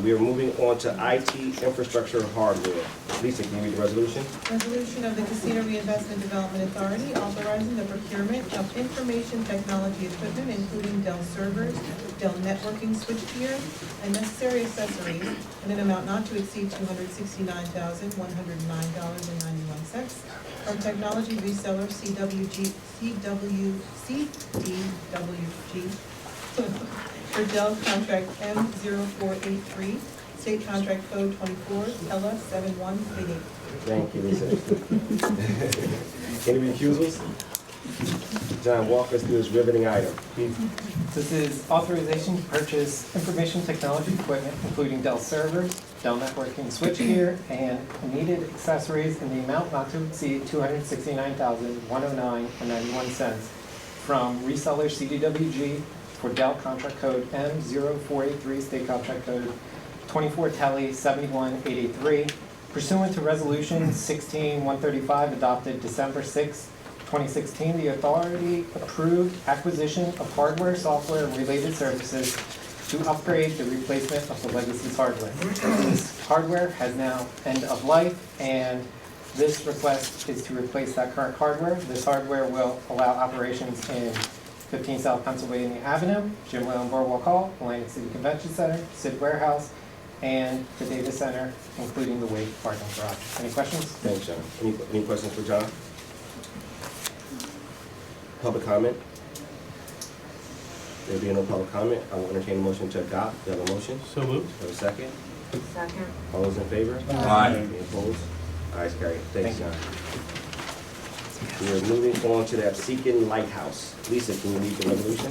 S4: We are moving on to IT infrastructure hardware. Lisa, can you read the resolution?
S2: Resolution of the Casino Reinvestment Development Authority authorizing the procurement of information technology equipment, including Dell servers, Dell networking switchgear, and necessary accessories in an amount not to exceed $269,109.91 from technology reseller CDWG for Dell contract M0483, state contract code 24, Ella 7188.
S4: Thank you, Lisa. Any recusals? John, walk us through this riveting item.
S15: This is authorization to purchase information technology equipment, including Dell servers, Dell networking switchgear, and needed accessories in the amount not to exceed $269,109.91 from reseller CDWG for Dell Contract Code M0483, State Contract Code 24 Tele 71883, pursuant to Resolution 16135 adopted December 6, 2016, the authority approved acquisition of hardware, software, and related services to upgrade the replacement of the legacy hardware. This hardware has now end of life, and this request is to replace that current hardware. This hardware will allow operations in 15 South Pennsylvania Avenue, Jim Whalen Boardwalk Hall, Atlantic City Convention Center, Sid Warehouse, and the data center, including the Wade parking garage. Any questions?
S4: Thanks, John. Any questions for John? Public comment? There being no public comment, I will entertain a motion to adopt. Do you have a motion?
S9: So moved.
S4: Do you have a second?
S3: Second.
S4: All those in favor?
S7: Aye.
S4: Any opposed? Ayes, carried. Thanks, John. We are moving on to the Absecon Lighthouse. Lisa, can you read the resolution?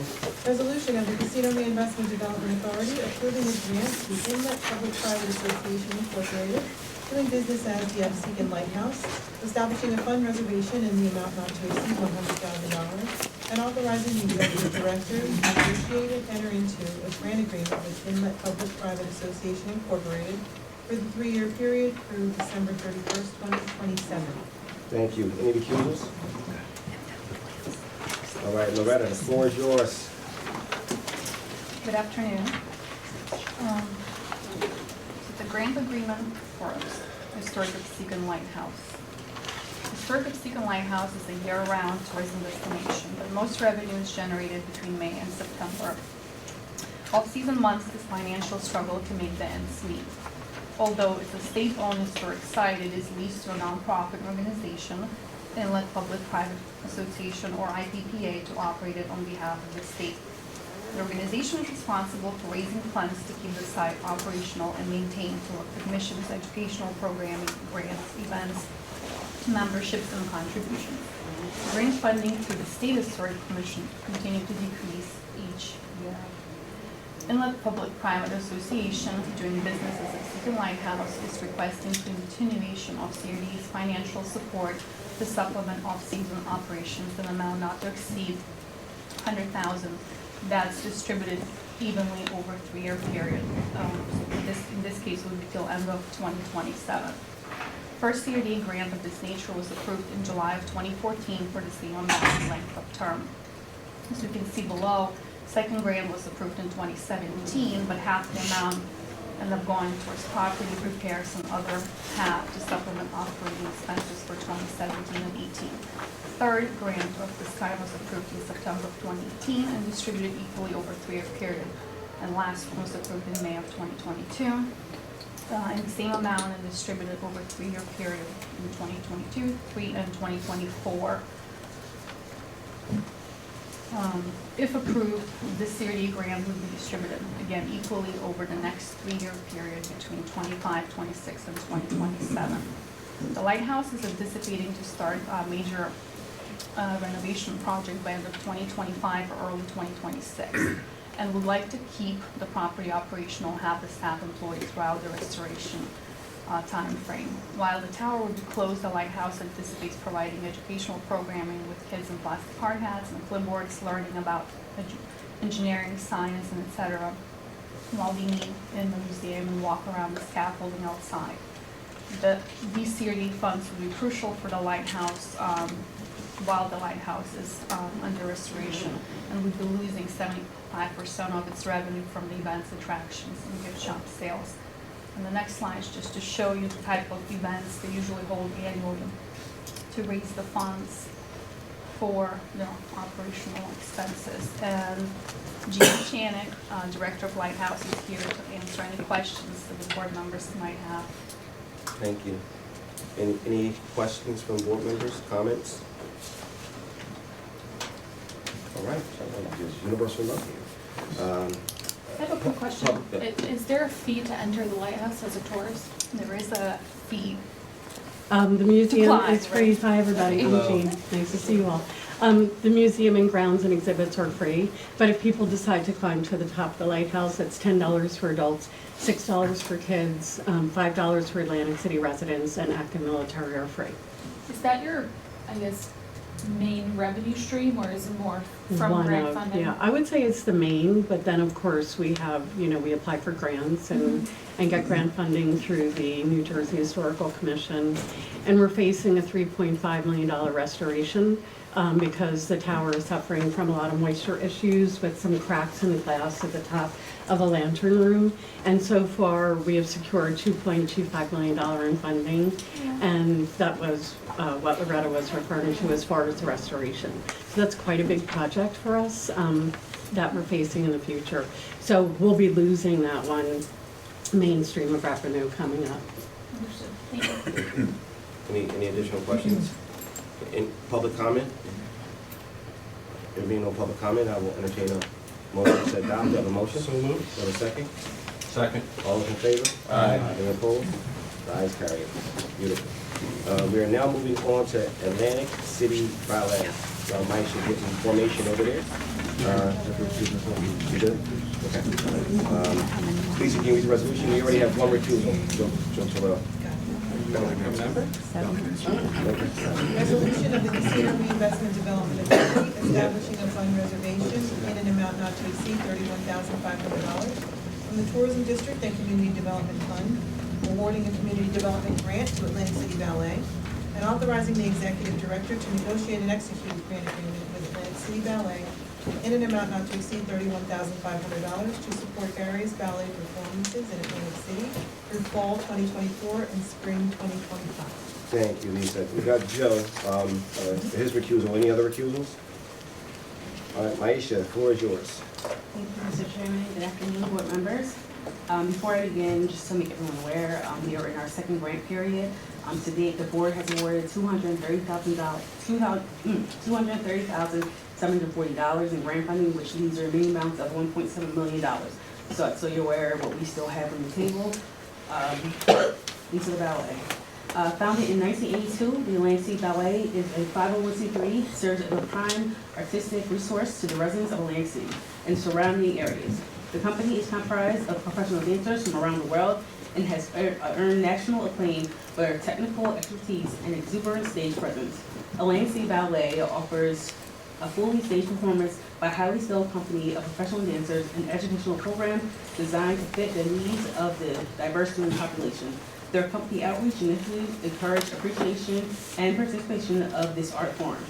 S2: Resolution of the Casino Reinvestment Development Authority approving a grant to the Inlet Public-Private Association Incorporated, doing business as the Absecon Lighthouse, establishing a fund reservation in the amount not to exceed $100,000, and authorizing the executive director to negotiate and enter into a grant agreement with Inlet Public-Private Association Incorporated for the 3-year period through December 31st, 2027.
S4: Thank you. Any recusals? All right, Loretta, the floor is yours.
S8: Good afternoon. It's a grant agreement for Historic Absecon Lighthouse. Historic Absecon Lighthouse is a year-round tourism destination, but most revenue is generated between May and September. Off-season months, this financial struggle can make the ends meet. Although it's a state-owned historic site, it is leased to a nonprofit organization, Inlet Public-Private Association, or IPPA, to operate it on behalf of the state. The organization is responsible for raising funds to keep the site operational and maintained through admissions, educational programming, grants, events, memberships, and contributions. Grant funding through the State Historic Commission continue to decrease each year. Inlet Public-Private Association, doing business as Absecon Lighthouse, is requesting continuation of CRD's financial support to supplement off-season operations in an amount not to exceed $100,000. That's distributed evenly over a 3-year period. In this case, would be till end of 2027. First CRD grant of this nature was approved in July of 2014 for the same amount and length of term. As you can see below, second grant was approved in 2017, but half the amount ended up going towards property repairs and other half to supplement operating expenses for 2017 and 18. Third grant of this kind was approved in September of 2018 and distributed equally over a 3-year period. And last one was approved in May of 2022. In the same amount and distributed over a 3-year period in 2022, 3 and 2024. If approved, this CRD grant would be distributed again equally over the next 3-year period between 25, 26, and 2027. The lighthouse is anticipating to start a major renovation project by end of 2025 or early 2026, and would like to keep the property operational, have the staff employed throughout the restoration time frame. While the tower will be closed, the lighthouse anticipates providing educational programming with kids in plastic hard hats and clipboards, learning about engineering, science, and etc. while we meet in the museum and walk around the scaffolding outside. These CRD funds will be crucial for the lighthouse while the lighthouse is under restoration, and we'll be losing 75% of its revenue from the events, attractions, and gift shop sales. And the next slide is just to show you the type of events they usually hold annually to raise the funds for operational expenses. And Gina Chanik, Director of Lighthouse, is here to answer any questions that the board members might have.
S4: Thank you. Any questions from board members, comments? All right, just universal love here.
S8: I have a quick question. Is there a fee to enter the lighthouse as a tourist?
S1: There is a fee.
S16: The museum
S8: Supplies,
S16: is free.
S8: right?
S16: Hi, everybody. I'm Jean. Nice to see you all. The museum and grounds and exhibits are free, but if people decide to climb to the top of the lighthouse, it's $10 for adults, $6 for kids, $5 for Atlantic City residents, and active military are free.
S8: Is that your, I guess,
S1: main revenue stream, or is it more from
S16: One
S1: grant
S16: of-
S1: funding?
S16: Yeah, I would say it's the main, but then of course we have, we apply for grants and get grant funding through the New Jersey Historical Commission. And we're facing a $3.5 million restoration because the tower is suffering from a lot of moisture issues with some cracks in the glass at the top of the lantern room. And so far, we have secured $2.25 million in funding. And that was what Loretta was referring to as far as the restoration. So that's quite a big project for us that we're facing in the future. So we'll be losing that one main stream of revenue coming up.
S1: Understood. Thank you.
S4: Any additional questions? In public comment? There being no public comment, I will entertain a motion to adopt. Do I have a motion?
S9: So moved.
S4: Do I have a second?
S9: Second.
S4: All those in favor?
S9: Aye.
S4: Any opposed? The ayes carry it. Beautiful. We are now moving on to Atlantic City Ballet. Mike should get some formation over there. You good? Okay. Lisa, can you read the resolution? We already have one recusal. Joe Terrell.
S9: Remember?
S2: Resolution of the Casino Reinvestment Development Authority establishing a fund reservation in an amount not to exceed $31,500 from the Tourism District and Community Development Fund, awarding a community development grant to Atlantic City Ballet, and authorizing the executive director to negotiate and execute a grant agreement with Atlantic City Ballet in an amount not to exceed $31,500 to support various ballet performances in Atlantic City through fall 2024 and spring 2025.
S4: Thank you, Lisa. We got Joe, his recusal. Any other recusals? All right, Maisha, the floor is yours.
S17: Thank you, Mr. Chairman. Good afternoon, board members. Before I begin, just to make everyone aware, we are in our second grant period. To date, the board has awarded $230,740 in grant funding, which leaves a remaining balance of $1.7 million. So you're aware of what we still have on the table. Lisa the Ballet. Founded in 1982, the Atlantic City Ballet is a 501c3, serves as a prime artistic resource to the residents of Atlantic City and surrounding areas. The company is comprised of professional dancers from around the world and has earned national acclaim for their technical expertise and exuberant stage presence. Atlantic City Ballet offers a fully staged performance by a highly skilled company of professional dancers and educational program designed to fit the needs of the diverse student population. Their company outreach initiatives encourage appreciation and participation of this art form.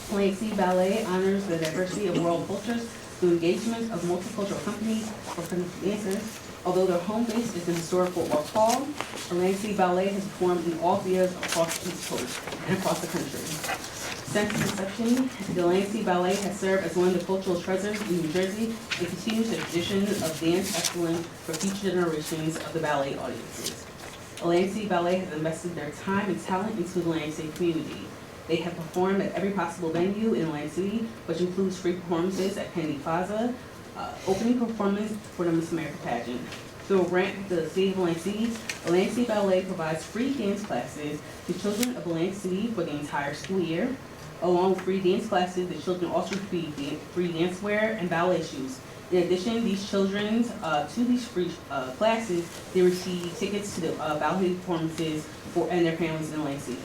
S17: Atlantic City Ballet honors the diversity of world cultures through engagement of multicultural companies for dancers. Although their home base is the historic Fort Worth Hall, Atlantic City Ballet has performed in all theaters across the East Coast and across the country. Since its inception, the Atlantic City Ballet has served as one of the cultural treasures in New Jersey and continues the tradition of dance excellence for future generations of the ballet audiences. Atlantic City Ballet has invested their time and talent into the Atlantic City community. They have performed at every possible venue in Atlantic City, which includes free performances at Kennedy Plaza, opening performance for the Miss America pageant. Through a grant with the City of Atlantic City, Atlantic City Ballet provides free dance classes to children of Atlantic City for the entire school year. Along with free dance classes, the children also receive free dance wear and ballet shoes. In addition, these children, to these free classes, they receive tickets to the ballet performances and their families in Atlantic City.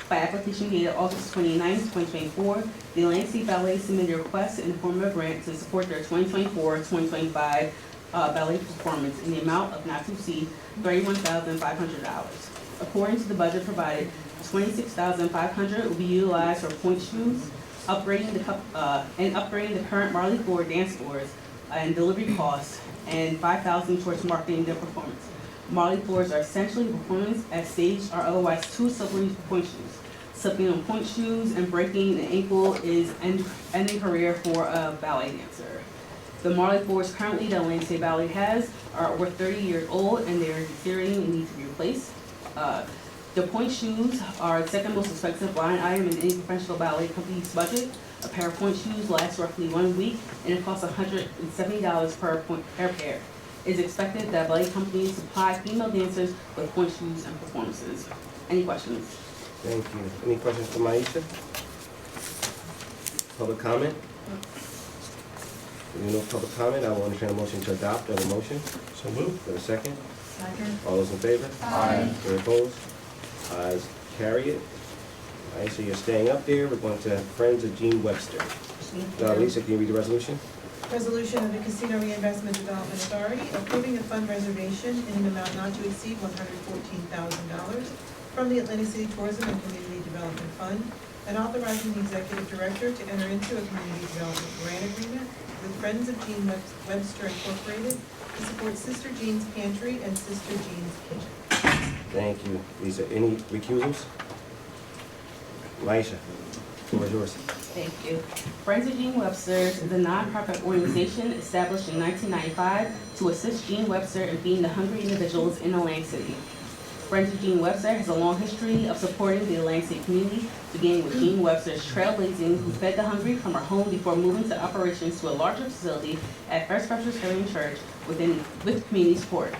S17: By application dated August 29, 2024, the Atlantic City Ballet submitted a request in the form of a grant to support their 2024-2025 ballet performance in the amount of not to exceed $31,500. According to the budget provided, $26,500 will be utilized for point shoes, upgrading the current Marley Floor dance floors and delivery costs, and $5,000 towards marketing their performance. Marley floors are essentially performance as staged are otherwise too slippery for point shoes. Slipping on point shoes and breaking an ankle is ending career for a ballet dancer. The Marley floors currently that Atlantic City Ballet has are over 30 years old and they are deteriorating and need to be replaced. The point shoes are the second most expensive line item in any professional ballet company's budget. A pair of point shoes lasts roughly 1 week and it costs $170 per pair. It is expected that ballet companies supply female dancers with point shoes and performances. Any questions?
S4: Thank you. Any questions for Maisha? Public comment? If there no public comment, I will entertain a motion to adopt. Do I have a motion?
S9: So moved.
S4: For a second?
S2: Second.
S4: All those in favor?
S1: Aye.
S4: Any opposed? Ayes carry it. All right, so you're staying up there. We're going to Friends of Gene Webster. Lisa, can you read the resolution?
S2: Resolution of the Casino Reinvestment Development Authority approving a fund reservation in an amount not to exceed $114,000 from the Atlantic City Tourism and Community Development Fund, and authorizing the executive director to enter into a community development grant agreement with Friends of Gene Webster Incorporated to support Sister Jean's Pantry and Sister Jean's Kitchen.
S4: Thank you, Lisa. Any recusals? Maisha, the floor is yours.
S17: Thank you. Friends of Gene Webster is a nonprofit organization established in 1995 to assist Gene Webster in feeding the hungry individuals in Atlantic City. Friends of Gene Webster has a long history of supporting the Atlantic City community, beginning with Gene Webster's Trailblazing, who fed the hungry from her home before moving to operations to a larger facility at First Presbyterian Church with community support.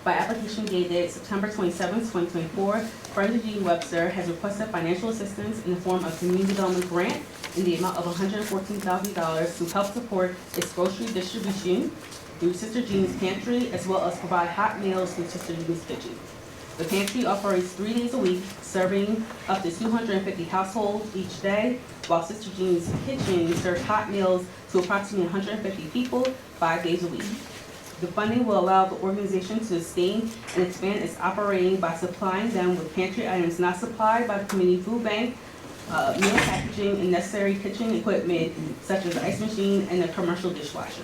S17: By application dated September 27, 2024, Friends of Gene Webster has requested financial assistance in the form of community development grant in the amount of $114,000 to help support its grocery distribution through Sister Jean's Pantry, as well as provide hot meals through Sister Jean's Kitchen. The pantry operates 3 days a week, serving up to 250 households each day, while Sister Jean's Kitchen serves hot meals to approximately 150 people 5 days a week. The funding will allow the organization to sustain and expand its operating by supplying them with pantry items not supplied by the community food bank, meal packaging, and necessary kitchen equipment such as the ice machine and the commercial dishwasher.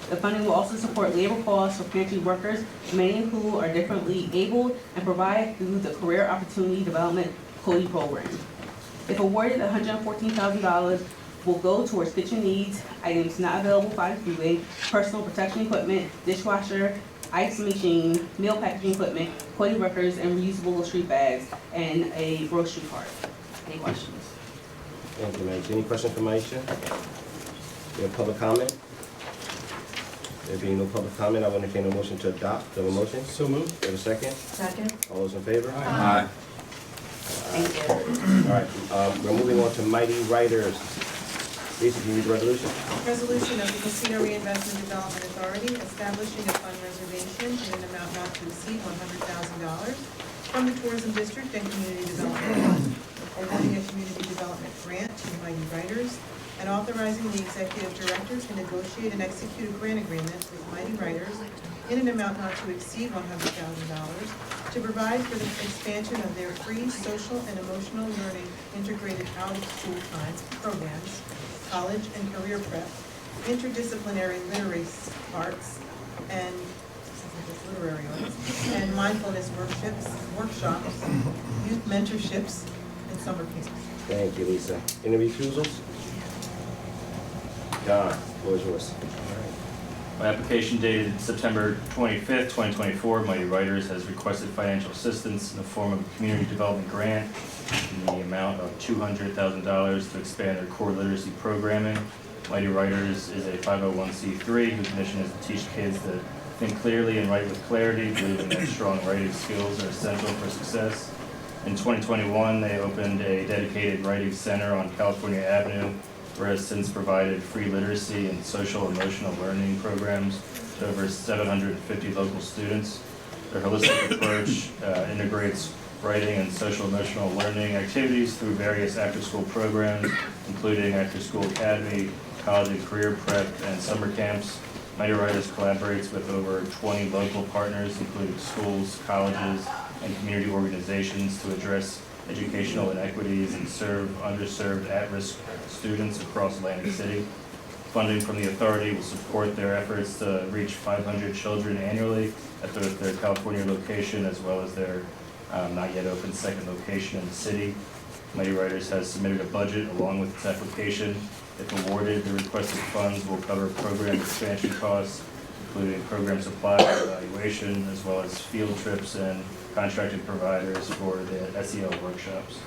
S17: The funding will also support labor costs for pantry workers, many of who are differently abled, and provide through the Career Opportunity Development CODI program. If awarded, $114,000 will go towards kitchen needs, items not available by the food bank, personal protection equipment, dishwasher, ice machine, meal packaging equipment, CODI workers, and reusable street bags, and a grocery cart. Any questions?
S4: Thank you, Maisha. Any questions for Maisha? We have public comment? There being no public comment, I will entertain a motion to adopt. Do I have a motion?
S9: So moved.
S4: Do I have a second?
S2: Second.
S4: All those in favor?
S3: Thank you.
S4: All right, we're moving on to Mighty Writers. Lisa, can you read the resolution?
S2: Resolution of the Casino Reinvestment Development Authority establishing a fund reservation in an amount not to exceed $100,000 from the Tourism District and Community Development Fund, awarding a community development grant to Mighty Writers, and authorizing the executive director to negotiate and execute a grant agreement with Mighty Writers in an amount not to exceed $100,000 to provide for the expansion of their free social and emotional learning integrated out-of-school time programs, college and career prep, interdisciplinary literary arts, and literary arts, and mindfulness workshops, youth mentorships, and summer camps.
S4: Thank you, Lisa. Any recusals? John, the floor is yours.
S18: My application dated September 25th, 2024, Mighty Writers has requested financial assistance in the form of a community development grant in the amount of $200,000 to expand their core literacy programming. Mighty Writers is a 501c3 whose mission is to teach kids to think clearly and write with clarity, believing that strong writing skills are essential for success. In 2021, they opened a dedicated writing center on California Avenue, where it has since provided free literacy and social emotional learning programs to over 750 local students. Their holistic approach integrates writing and social emotional learning activities through various after-school programs, including after-school academy, college and career prep, and summer camps. Mighty Writers collaborates with over 20 local partners, including schools, colleges, and community organizations to address educational inequities and serve underserved at-risk students across Atlantic City. Funding from the authority will support their efforts to reach 500 children annually at their California location, as well as their not yet open second location in the city. Mighty Writers has submitted a budget along with its application. If awarded, the requested funds will cover program expansion costs, including program supply and evaluation, as well as field trips and contracted providers for the SEL workshops.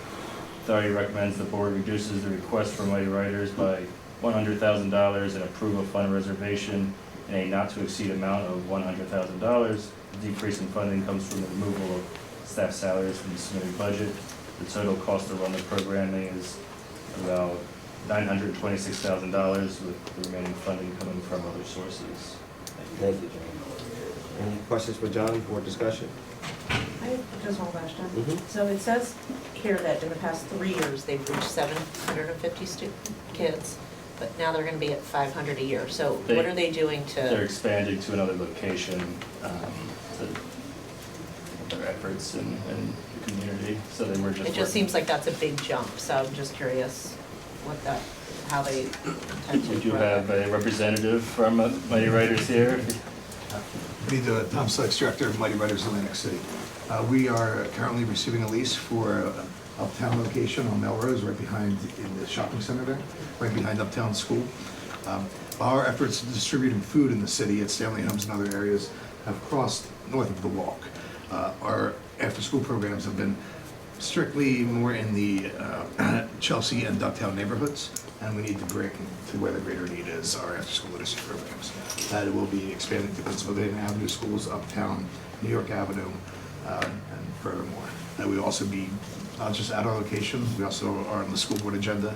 S18: Authority recommends the board reduces the request for Mighty Writers by $100,000 and approve a fund reservation in a not to exceed amount of $100,000. The decrease in funding comes from the removal of staff salaries from the submitted budget. The total cost to run the programming is about $926,000, with the remaining funding coming from other sources.
S4: Thank you, John. Any questions for John before discussion?
S3: I have just one question.
S4: Mhm.
S3: So it says here that in the past 3 years, they've reached 750 kids, but now they're gonna be at 500 a year. So what are they doing
S18: They're
S3: to,
S18: expanding to another location, to their efforts in the community, so they were just.
S3: it just seems like that's a big jump, so I'm just curious what that, how they intend to
S18: We do
S3: grow
S18: have
S3: that.
S18: a representative from Mighty Writers here.
S19: Be the Tom Sykes, Director of Mighty Writers Atlantic City. We are currently receiving a lease for an uptown location on Melrose, right behind, in the shopping center there, right behind Uptown School. Our efforts distributing food in the city at Stanley Homes and other areas have crossed north of the Walk. Our after-school programs have been strictly more in the Chelsea and Ducktown neighborhoods, and we need to bring to where the greater need is our after-school literacy programs. That will be expanding to Pennsylvania Avenue schools, Uptown, New York Avenue, and furthermore. And we also be not just at our location, we also are on the school board agenda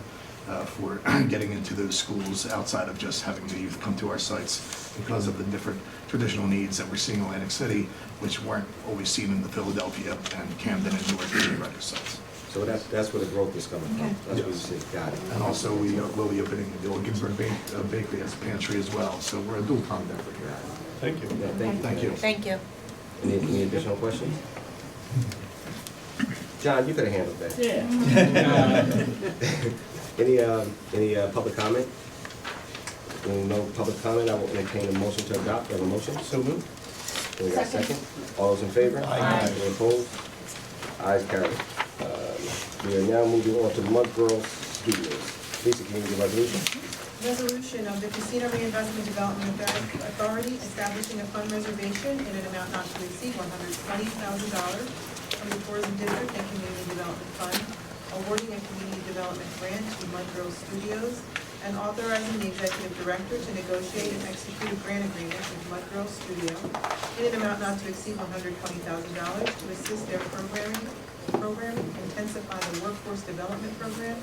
S19: for getting into those schools outside of just having the youth come to our sites because of the different traditional needs that we're seeing in Atlantic City, which weren't always seen in the Philadelphia and Camden and Newark Mighty Writers sites.
S4: So that's where the growth is coming from. That's what you see. Got it.
S19: And also, we will be opening the old Ginsburg Bakery as a pantry as well, so we're a dual-pronged effort here.
S9: Thank you.
S4: Yeah, thank you.
S19: Thank you.
S3: Thank you.
S4: Any additional questions? John, you could have handled that. Any public comment? No public comment, I will entertain a motion to adopt. Have a motion?
S9: So moved.
S4: We got a second? All those in favor?
S6: Aye.
S4: Any opposed? Ayes carried. We are now moving on to Mud Girl Studios. Lisa, can you read the resolution?
S2: Resolution of the Casino Reinvestment Development Authority establishing a fund reservation in an amount not to exceed $120,000 from the Tourism District and Community Development Fund, awarding a community development grant to Mud Girl Studios, and authorizing the executive director to negotiate and execute a grant agreement with Mud Girl Studio in an amount not to exceed $120,000 to assist their programming, intensify the workforce development program,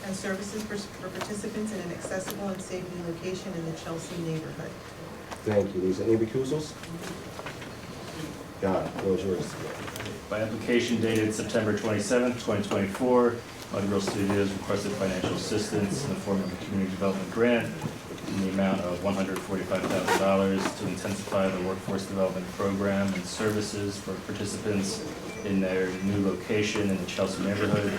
S2: and services for participants in an accessible and safe new location in the Chelsea neighborhood.
S4: Thank you, Lisa. Any recusals? John, the floor is yours.
S18: By application dated September 27th, 2024, Mud Girl Studios requested financial assistance in the form of a community development grant in the amount of $145,000 to intensify the workforce development program and services for participants in their new location in the Chelsea neighborhood.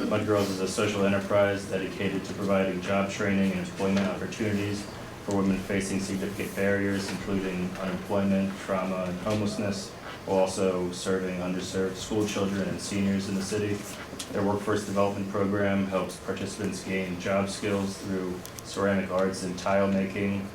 S18: Mud Girls is a social enterprise dedicated to providing job training and employment opportunities for women facing significant barriers, including unemployment, trauma, and homelessness, while also serving underserved school children and seniors in the city. Their workforce development program helps participants gain job skills through ceramic arts and tile making,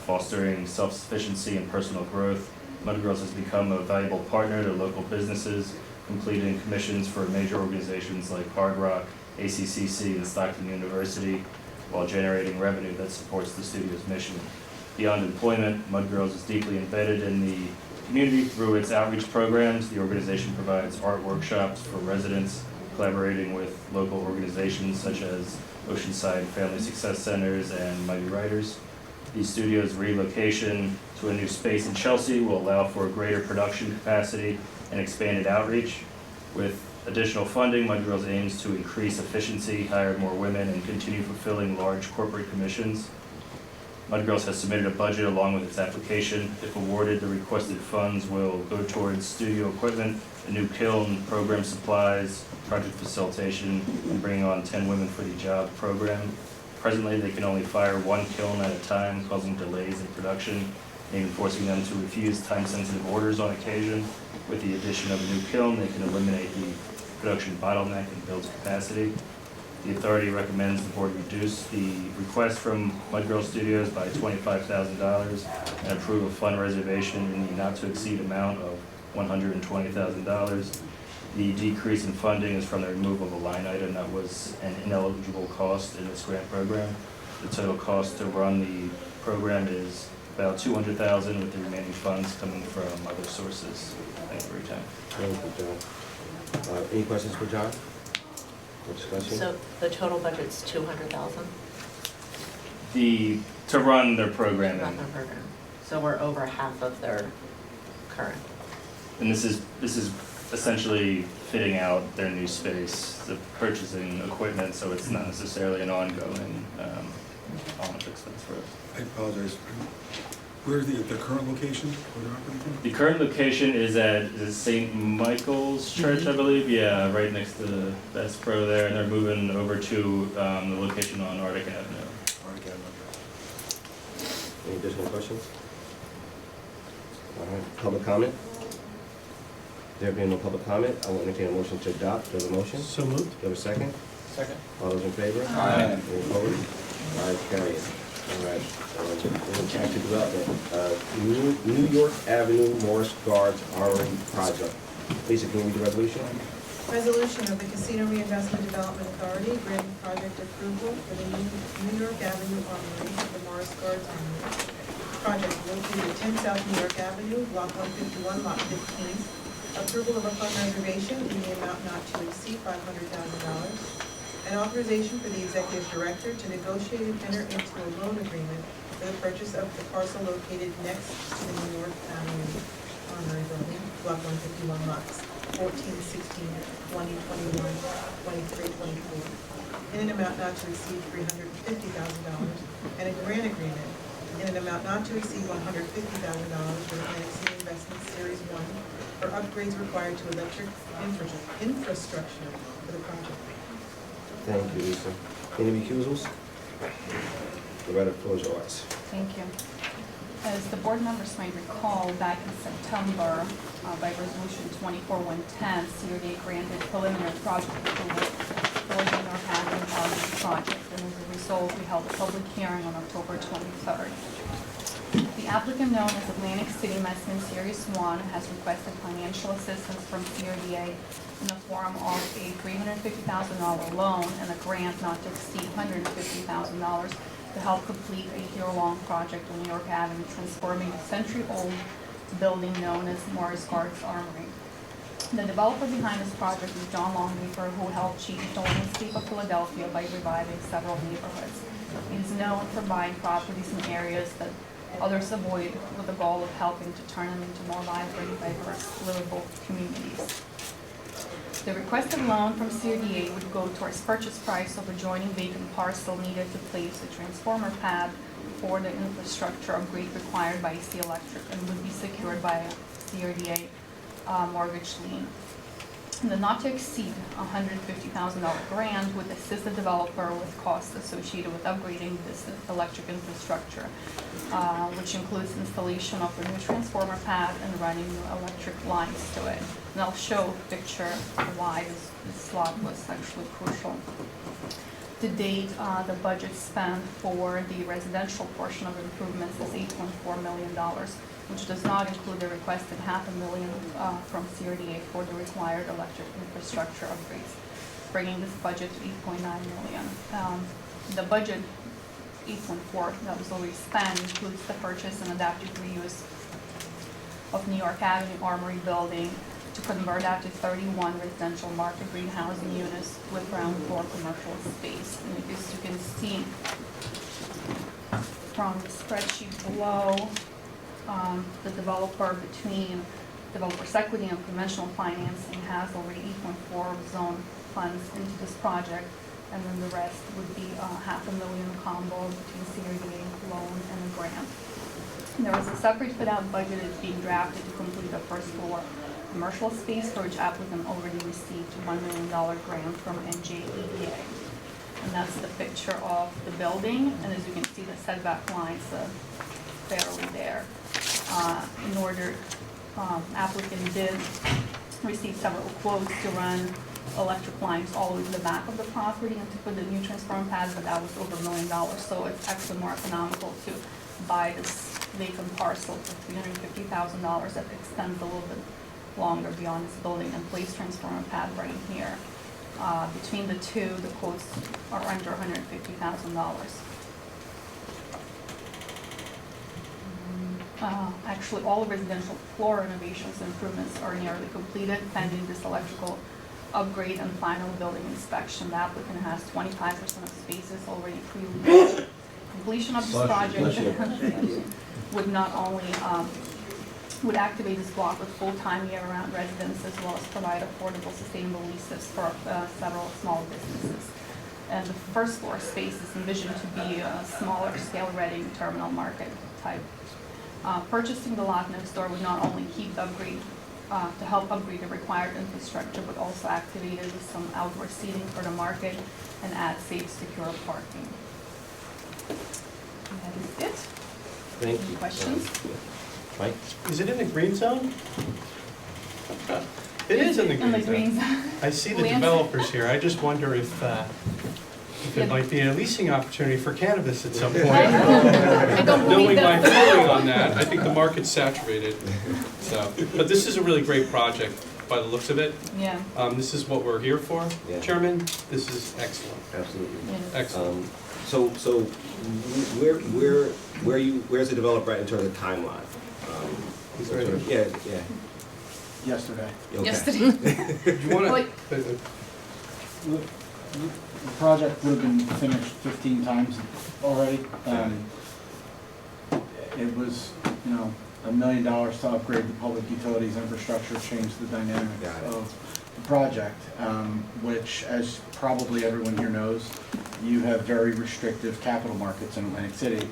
S18: fostering self-sufficiency and personal growth. Mud Girls has become a valuable partner to local businesses, completing commissions for major organizations like Hard Rock, ACCC, and Stockton University, while generating revenue that supports the studio's mission. Beyond employment, Mud Girls is deeply embedded in the community through its outreach programs. The organization provides art workshops for residents, collaborating with local organizations such as Oceanside Family Success Centers and Mighty Writers. The studio's relocation to a new space in Chelsea will allow for greater production capacity and expanded outreach. With additional funding, Mud Girls aims to increase efficiency, hire more women, and continue fulfilling large corporate commissions. Mud Girls has submitted a budget along with its application. If awarded, the requested funds will go towards studio equipment, a new kiln, program supplies, project facilitation, and bringing on 10 women for the job program. Presently, they can only fire one kiln at a time, causing delays in production, even forcing them to refuse time-sensitive orders on occasion. With the addition of a new kiln, they can eliminate the production bottleneck and build capacity. The authority recommends the board reduce the request from Mud Girl Studios by $25,000 and approve a fund reservation in the not-to-exceed amount of $120,000. The decrease in funding is from the removal of a line item that was an ineligible cost in this grant program. The total cost to run the program is about $200,000, with the remaining funds coming from other sources. Thank you for your time.
S4: Thank you, John. Any questions for John? Or discussion?
S3: So the total budget's 200,000?
S18: To run their program.
S3: Run their program. So we're over half of their current.
S18: And this is essentially fitting out their new space, the purchasing equipment, so it's not necessarily an ongoing expense for us.
S7: I apologize. Where's the current location? Where they're operating from?
S18: The current location is at St. Michael's Church, I believe, yeah, right next to Best Pro there, and they're moving over to the location on Arctic Avenue.
S7: Arctic Avenue.
S4: Any additional questions? All right, public comment? There being no public comment, I will entertain a motion to adopt. Do you have a motion?
S9: So moved.
S4: Do you have a second?
S15: Second.
S4: All those in favor?
S15: Aye.
S4: Any opposed? All right, carry it. All right, active development. New York Avenue Morris Guards Armory Project. Lisa, can you read the resolution?
S2: Resolution of the Casino Reinvestment Development Authority granting project approval for the New York Avenue Armory of the Morris Guards Armory. Project located at 10 South New York Avenue, Block 151, Lot 15. Approval of a fund reservation in the amount not to exceed $500,000. An authorization for the executive director to negotiate and enter into a loan agreement for the purchase of the parcel located next to the New York Avenue Armory Building, Block 151, lots 14, 16, 20, 21, 23, 24, in an amount not to exceed $350,000, and a grant agreement in an amount not to exceed $150,000 for Atlantic City Investment Series 1 for upgrades required to electric infrastructure for the project.
S4: Thank you, Lisa. Any recusals? Loretta, the floor is yours.
S8: Thank you. As the board members might recall, back in September, by resolution 24-110, CRD granted preliminary project approval for the New York Avenue Armory project, and as a result, we held a public hearing on October 23rd. The applicant, known as Atlantic City Investment Series 1, has requested financial assistance from CRDA in the form of a $350,000 loan and a grant not to exceed $150,000 to help complete a year-long project on New York Avenue, transforming a century-old building known as Morris Guards Armory. The developer behind this project is John Longleafer, who helped change the landscape of Philadelphia by reviving several neighborhoods. He is known for buying properties in areas that others avoid, with the goal of helping to turn them into more vibrant, diverse, livable communities. The requested loan from CRDA would go towards purchase price of adjoining vacant parcel needed to place a transformer pad for the infrastructure upgrade required by AC Electric and would be secured by a CRDA mortgage lien. The not to exceed $150,000 grant would assist the developer with costs associated with upgrading this electric infrastructure, which includes installation of a new transformer pad and running new electric lines to it. And I'll show a picture of why this slot was actually crucial. To date, the budget spent for the residential portion of improvements is $8.4 million, which does not include the requested $500,000 from CRDA for the required electric infrastructure upgrades, bringing this budget to $8.9 million. The budget, $8.4 that was already spent, includes the purchase and adaptive reuse of New York Avenue Armory building to convert that to 31 residential market green housing units with ground floor commercial space. And as you can see from the spreadsheet below, the developer, between developer's equity and conventional financing, has already 8.4 zone funds into this project, and then the rest would be $500,000 combo between CRDA loan and a grant. And there is a separate fit-out budget that's being drafted to complete the first floor commercial space, for which applicant already received a $1 million grant from NJEDA. And that's the picture of the building, and as you can see, the setback lines are barely there. In order, applicant did receive several quotes to run electric lines all the way to the back of the property and to put the new transformer pads, but that was over $1 million. So it's actually more economical to buy this vacant parcel for $350,000 that extends a little bit longer beyond this building and place transformer pad right here. Between the two, the quotes are under $150,000. Actually, all residential floor renovations and improvements are nearly completed, pending this electrical upgrade and final building inspection. The applicant has 25% of spaces already pre-leased. Completion of this project would not only would activate this block with full-time year-round residents as well as provide affordable, sustainable leases for several small businesses. And the first floor space is envisioned to be a smaller scale Reading terminal market type. Purchasing the lot next door would not only keep the upgrade, to help upgrade the required infrastructure, but also activate it with some outdoor seating for the market and add safe, secure parking. And that is it.
S4: Thank
S8: Any
S4: you.
S8: questions?
S4: Mike?
S9: Is it in the green zone? It is in the
S8: In the
S9: green
S8: green
S9: zone.
S8: zone.
S9: I see the
S8: Lands-
S9: developers here. I just wonder if it might be a leasing opportunity for cannabis at some point.
S8: I don't
S9: Knowing
S8: believe
S9: my
S8: that's
S9: feeling on that, I think the market's saturated. So, but this is a really great project by the looks of it.
S8: Yeah.
S9: This is what we're here for,
S4: Yeah.
S9: Chairman. This is excellent.
S4: Absolutely.
S8: Yeah.
S9: Excellent.
S4: So where's the developer at in terms of timeline?
S9: He's ready.
S4: Yeah.
S14: Yesterday.
S4: Okay.
S8: Yesterday.
S9: Do you want
S8: Like-
S9: to?
S14: The project would have been finished 15 times already. It was, $1 million to upgrade the public utilities infrastructure, change the dynamics
S4: Got it.
S14: of the project, which, as probably everyone here knows, you have very restrictive capital markets in Atlantic City.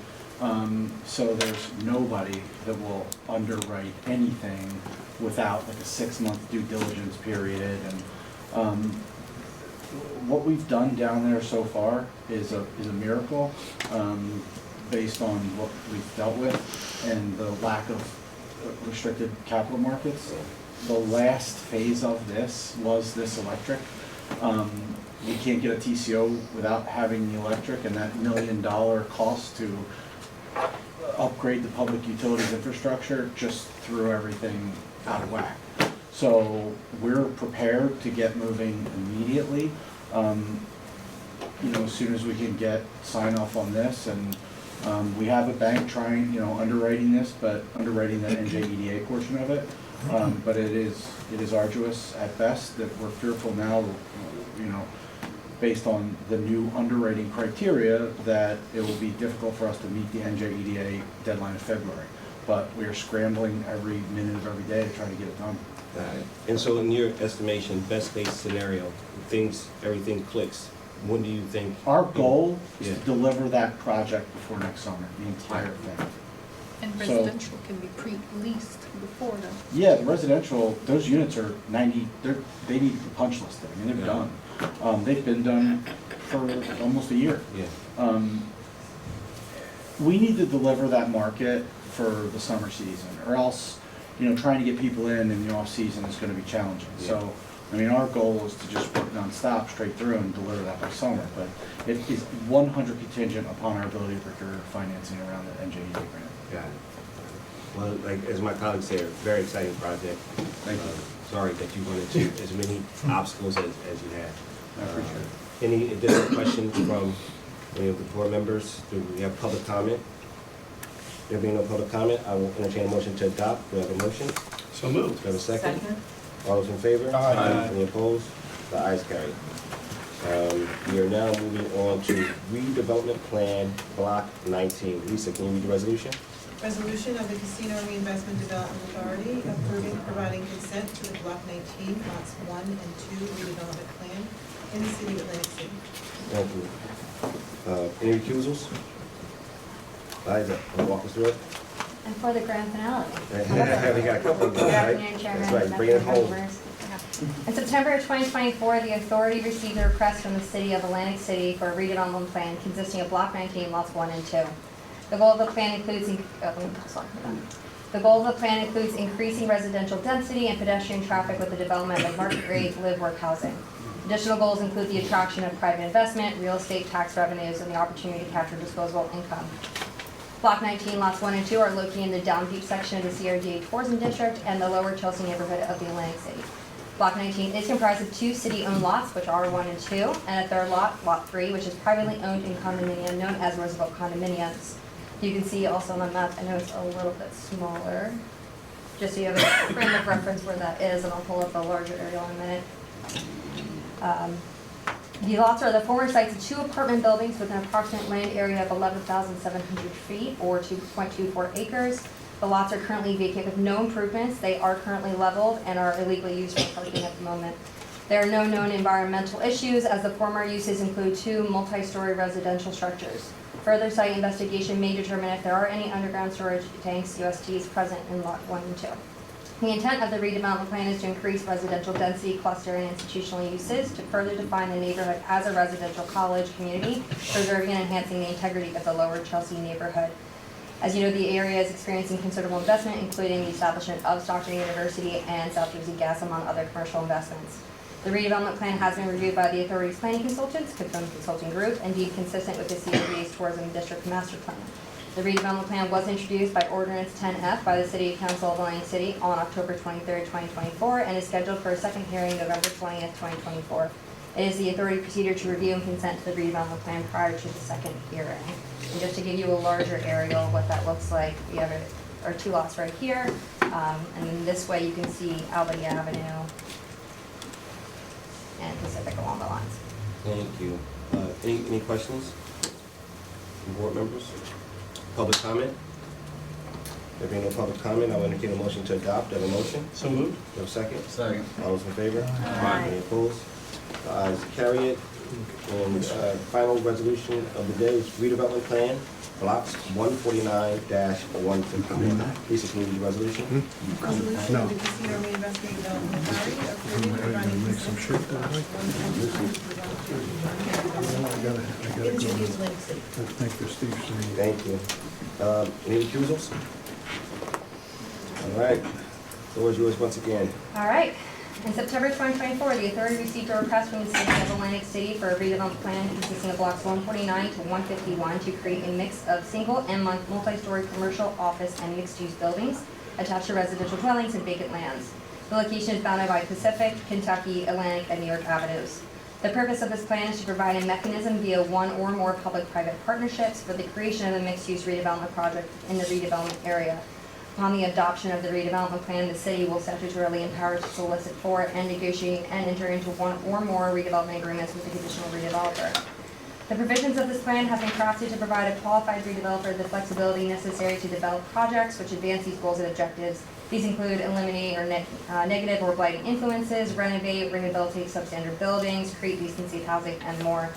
S14: So there's nobody that will underwrite anything without like a 6-month due diligence period. And what we've done down there so far is a miracle, based on what we've dealt with and the lack of restricted capital markets. The last phase of this was this electric. We can't get a TCO without having the electric, and that $1 million cost to upgrade the public utilities infrastructure just threw everything out of whack. So we're prepared to get moving immediately. As soon as we can get sign off on this, and we have a bank trying, underwriting this, but underwriting the NJEDA portion of it. But it is arduous at best. That we're fearful now, based on the new underwriting criteria, that it will be difficult for us to meet the NJEDA deadline of February. But we are scrambling every minute of every day to try to get it done.
S4: Got it. And so in your estimation, best case scenario, everything clicks, when do you think?
S14: Our goal is
S4: Yeah.
S14: to deliver that project before next summer, the entire thing.
S1: And
S14: So-
S1: residential can be pre-leased before then.
S14: Yeah, the residential, those units are 90, they need the punch list, I mean, they're
S4: Yeah.
S14: done. They've been done for almost a year.
S4: Yeah.
S14: We need to deliver that market for the summer season, or else, trying to get people in the off-season is gonna be challenging.
S4: Yeah.
S14: So, our goal is to just work nonstop, straight through, and deliver that by summer, but it is 100 contingent upon our ability to procure financing around the NJEDA grant.
S4: Got it. Well, like, as my colleagues say, a very exciting project.
S14: Thank you.
S4: Sorry that you run into as many obstacles as you have.
S14: I appreciate it.
S4: Any additional questions from any of the board members? Do we have public comment? There being no public comment, I will entertain a motion to adopt. Do we have a motion? Do
S9: So moved.
S4: we have a second? All those in favor?
S9: Aye.
S4: Any opposed? The ayes carry. We are now moving on to redevelopment plan, block 19. Lisa, can you read the resolution?
S2: Resolution of the Casino Reinvestment Development Authority approving, providing consent to the Block 19, lots 1 and 2 redevelopment plan in the city of Atlantic City.
S4: Thank you. Any recusals? Liza, can you walk us through it?
S20: And for the grand finale.
S4: We got a couple of them,
S20: Good
S4: right?
S20: afternoon, Chairman.
S4: That's right, bring it home.
S20: members. In September of 2024, the authority received a request from the city of Atlantic City for a redevelopment plan consisting of Block 19, lots 1 and 2. The goal of the plan includes, the goal of the plan includes increasing residential density and pedestrian traffic with the development of market rate live-work housing. Additional goals include the attraction of private investment, real estate tax revenues, and the opportunity to capture disposable income. Block 19, lots 1 and 2 are located in the Down Beach section of the CRDA Tourism District and the Lower Chelsea neighborhood of the Atlantic City. Block 19 is comprised of 2 city-owned lots, which are 1 and 2, and a third lot, Lot 3, which is privately owned in condominium known as Roosevelt condominiums. You can see also on the map, I know it's a little bit smaller, just so you have a frame of reference where that is, and I'll pull up a larger area in a minute. The lots are the former sites of 2 apartment buildings with an approximate land area of 11,700 feet or 2.24 acres. The lots are currently vacant with no improvements. They are currently leveled and are illegally used for parking at the moment. There are no known environmental issues, as the former uses include 2 multi-story residential structures. Further site investigation may determine if there are any underground storage tanks, USTs, present in Lot 1 and 2. The intent of the redevelopment plan is to increase residential density, cluster, and institutional uses to further define the neighborhood as a residential college community, preserving and enhancing the integrity of the Lower Chelsea neighborhood. As you know, the area is experiencing considerable investment, including the establishment of Stockton University and South Jersey Gas, among other commercial investments. The redevelopment plan has been reviewed by the authority's planning consultants, Confirmed Consulting Group, and deemed consistent with the CRD's Tourism District Master Plan. The redevelopment plan was introduced by Ordinance 10F by the City Council of Atlantic City on October 23, 2024, and is scheduled for a second hearing November 20th, 2024. It is the authority procedure to review and consent to the redevelopment plan prior to the second hearing. And just to give you a larger aerial of what that looks like, we have our 2 lots right here, and then this way you can see Albany Avenue and Pacific along the lines.
S4: Thank you. Any questions from board members? Public comment? There being no public comment, I will entertain a motion to adopt. Do I have a motion?
S9: So moved.
S4: Do I have a second?
S12: Second.
S4: All those in favor?
S20: Aye.
S4: Any opposed? Ayes carry it. And final resolution of the day is redevelopment plan, blocks 149-151. Please include the resolution.
S2: Resolution of the Casino Reinvestment Development Authority approving the running consent for blocks 149 in City of Atlantic City.
S13: Thank you, Steve.
S4: Thank you. Any recusals? All right. Floor is yours once again.
S20: All right. In September 2024, the authority received a request from the City of Atlantic City for a redevelopment plan consisting of blocks 149 to 151 to create a mix of single and multi-story commercial, office, and mixed-use buildings attached to residential dwellings and vacant lands. The location is bounded by Pacific, Kentucky, Atlantic, and New York avenues. The purpose of this plan is to provide a mechanism via one or more public-private partnerships for the creation of a mixed-use redevelopment project in the redevelopment area. Upon the adoption of the redevelopment plan, the city will statutorily empower to solicit for and negotiate and enter into one or more redevelopment agreements with the conditional redeveloper. The provisions of this plan have been crafted to provide a qualified redeveloper the flexibility necessary to develop projects which advance these goals and objectives. These include eliminate or negative or blighting influences, renovate, rehabilitate substandard buildings, create decency housing, and more.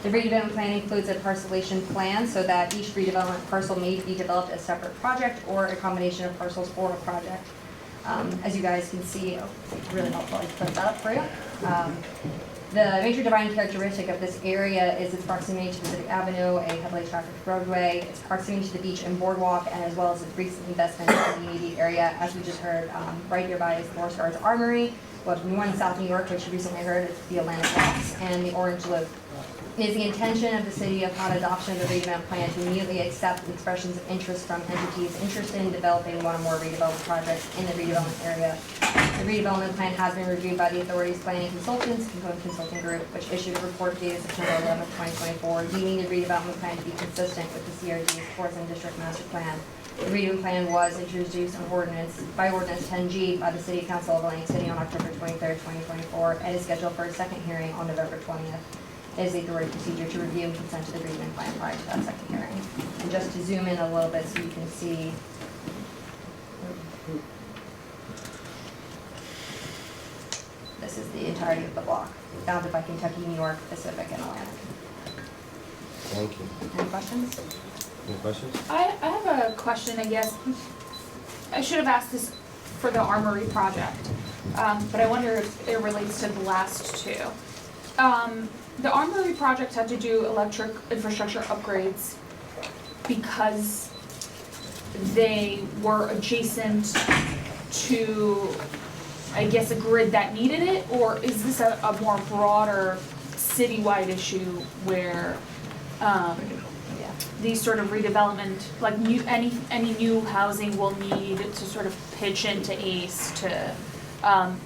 S20: The redevelopment plan includes a parcelation plan so that each redevelopment parcel may be developed as a separate project or a combination of parcels for a project. As you guys can see, it's really helpful. I put that up for you. The major defining characteristic of this area is its proximity to Pacific Avenue, a heavily trafficked roadway, its proximity to the beach and boardwalk, and as well as its recent investment in the immediate area. As we just heard, right nearby is Four Stars Armory, one in South New York, which you recently heard, is the Atlantic Locks, and the Orange Loop. It is the intention of the city upon adoption of the redevelopment plan to immediately accept expressions of interest from entities interested in developing one or more redevelopment projects in the redevelopment area. The redevelopment plan has been reviewed by the authority's planning consultants, Confirmed Consulting Group, which issued a report dated September 11, 2024, deeming the redevelopment plan to be consistent with the CRD's Tourism District Master Plan. The redevelopment plan was introduced by Ordinance 10G by the City Council of Atlantic City on October 23, 2024, and is scheduled for a second hearing on November 20th. It is the authority procedure to review and consent to the redevelopment plan prior to that second hearing. And just to zoom in a little bit so you can see. This is the entirety of the block, bounded by Kentucky, New York, Pacific, and Atlantic.
S4: Thank you.
S20: Any questions?
S4: Any questions?
S21: I have a question, I guess. I should have asked this for the Armory project, but I wonder if it relates to the last two. The Armory project had to do electric infrastructure upgrades because they were adjacent to, I guess, a grid that needed it, or is this a more broader citywide issue where these sort of redevelopment, like any new housing will need to sort of pitch into ACE to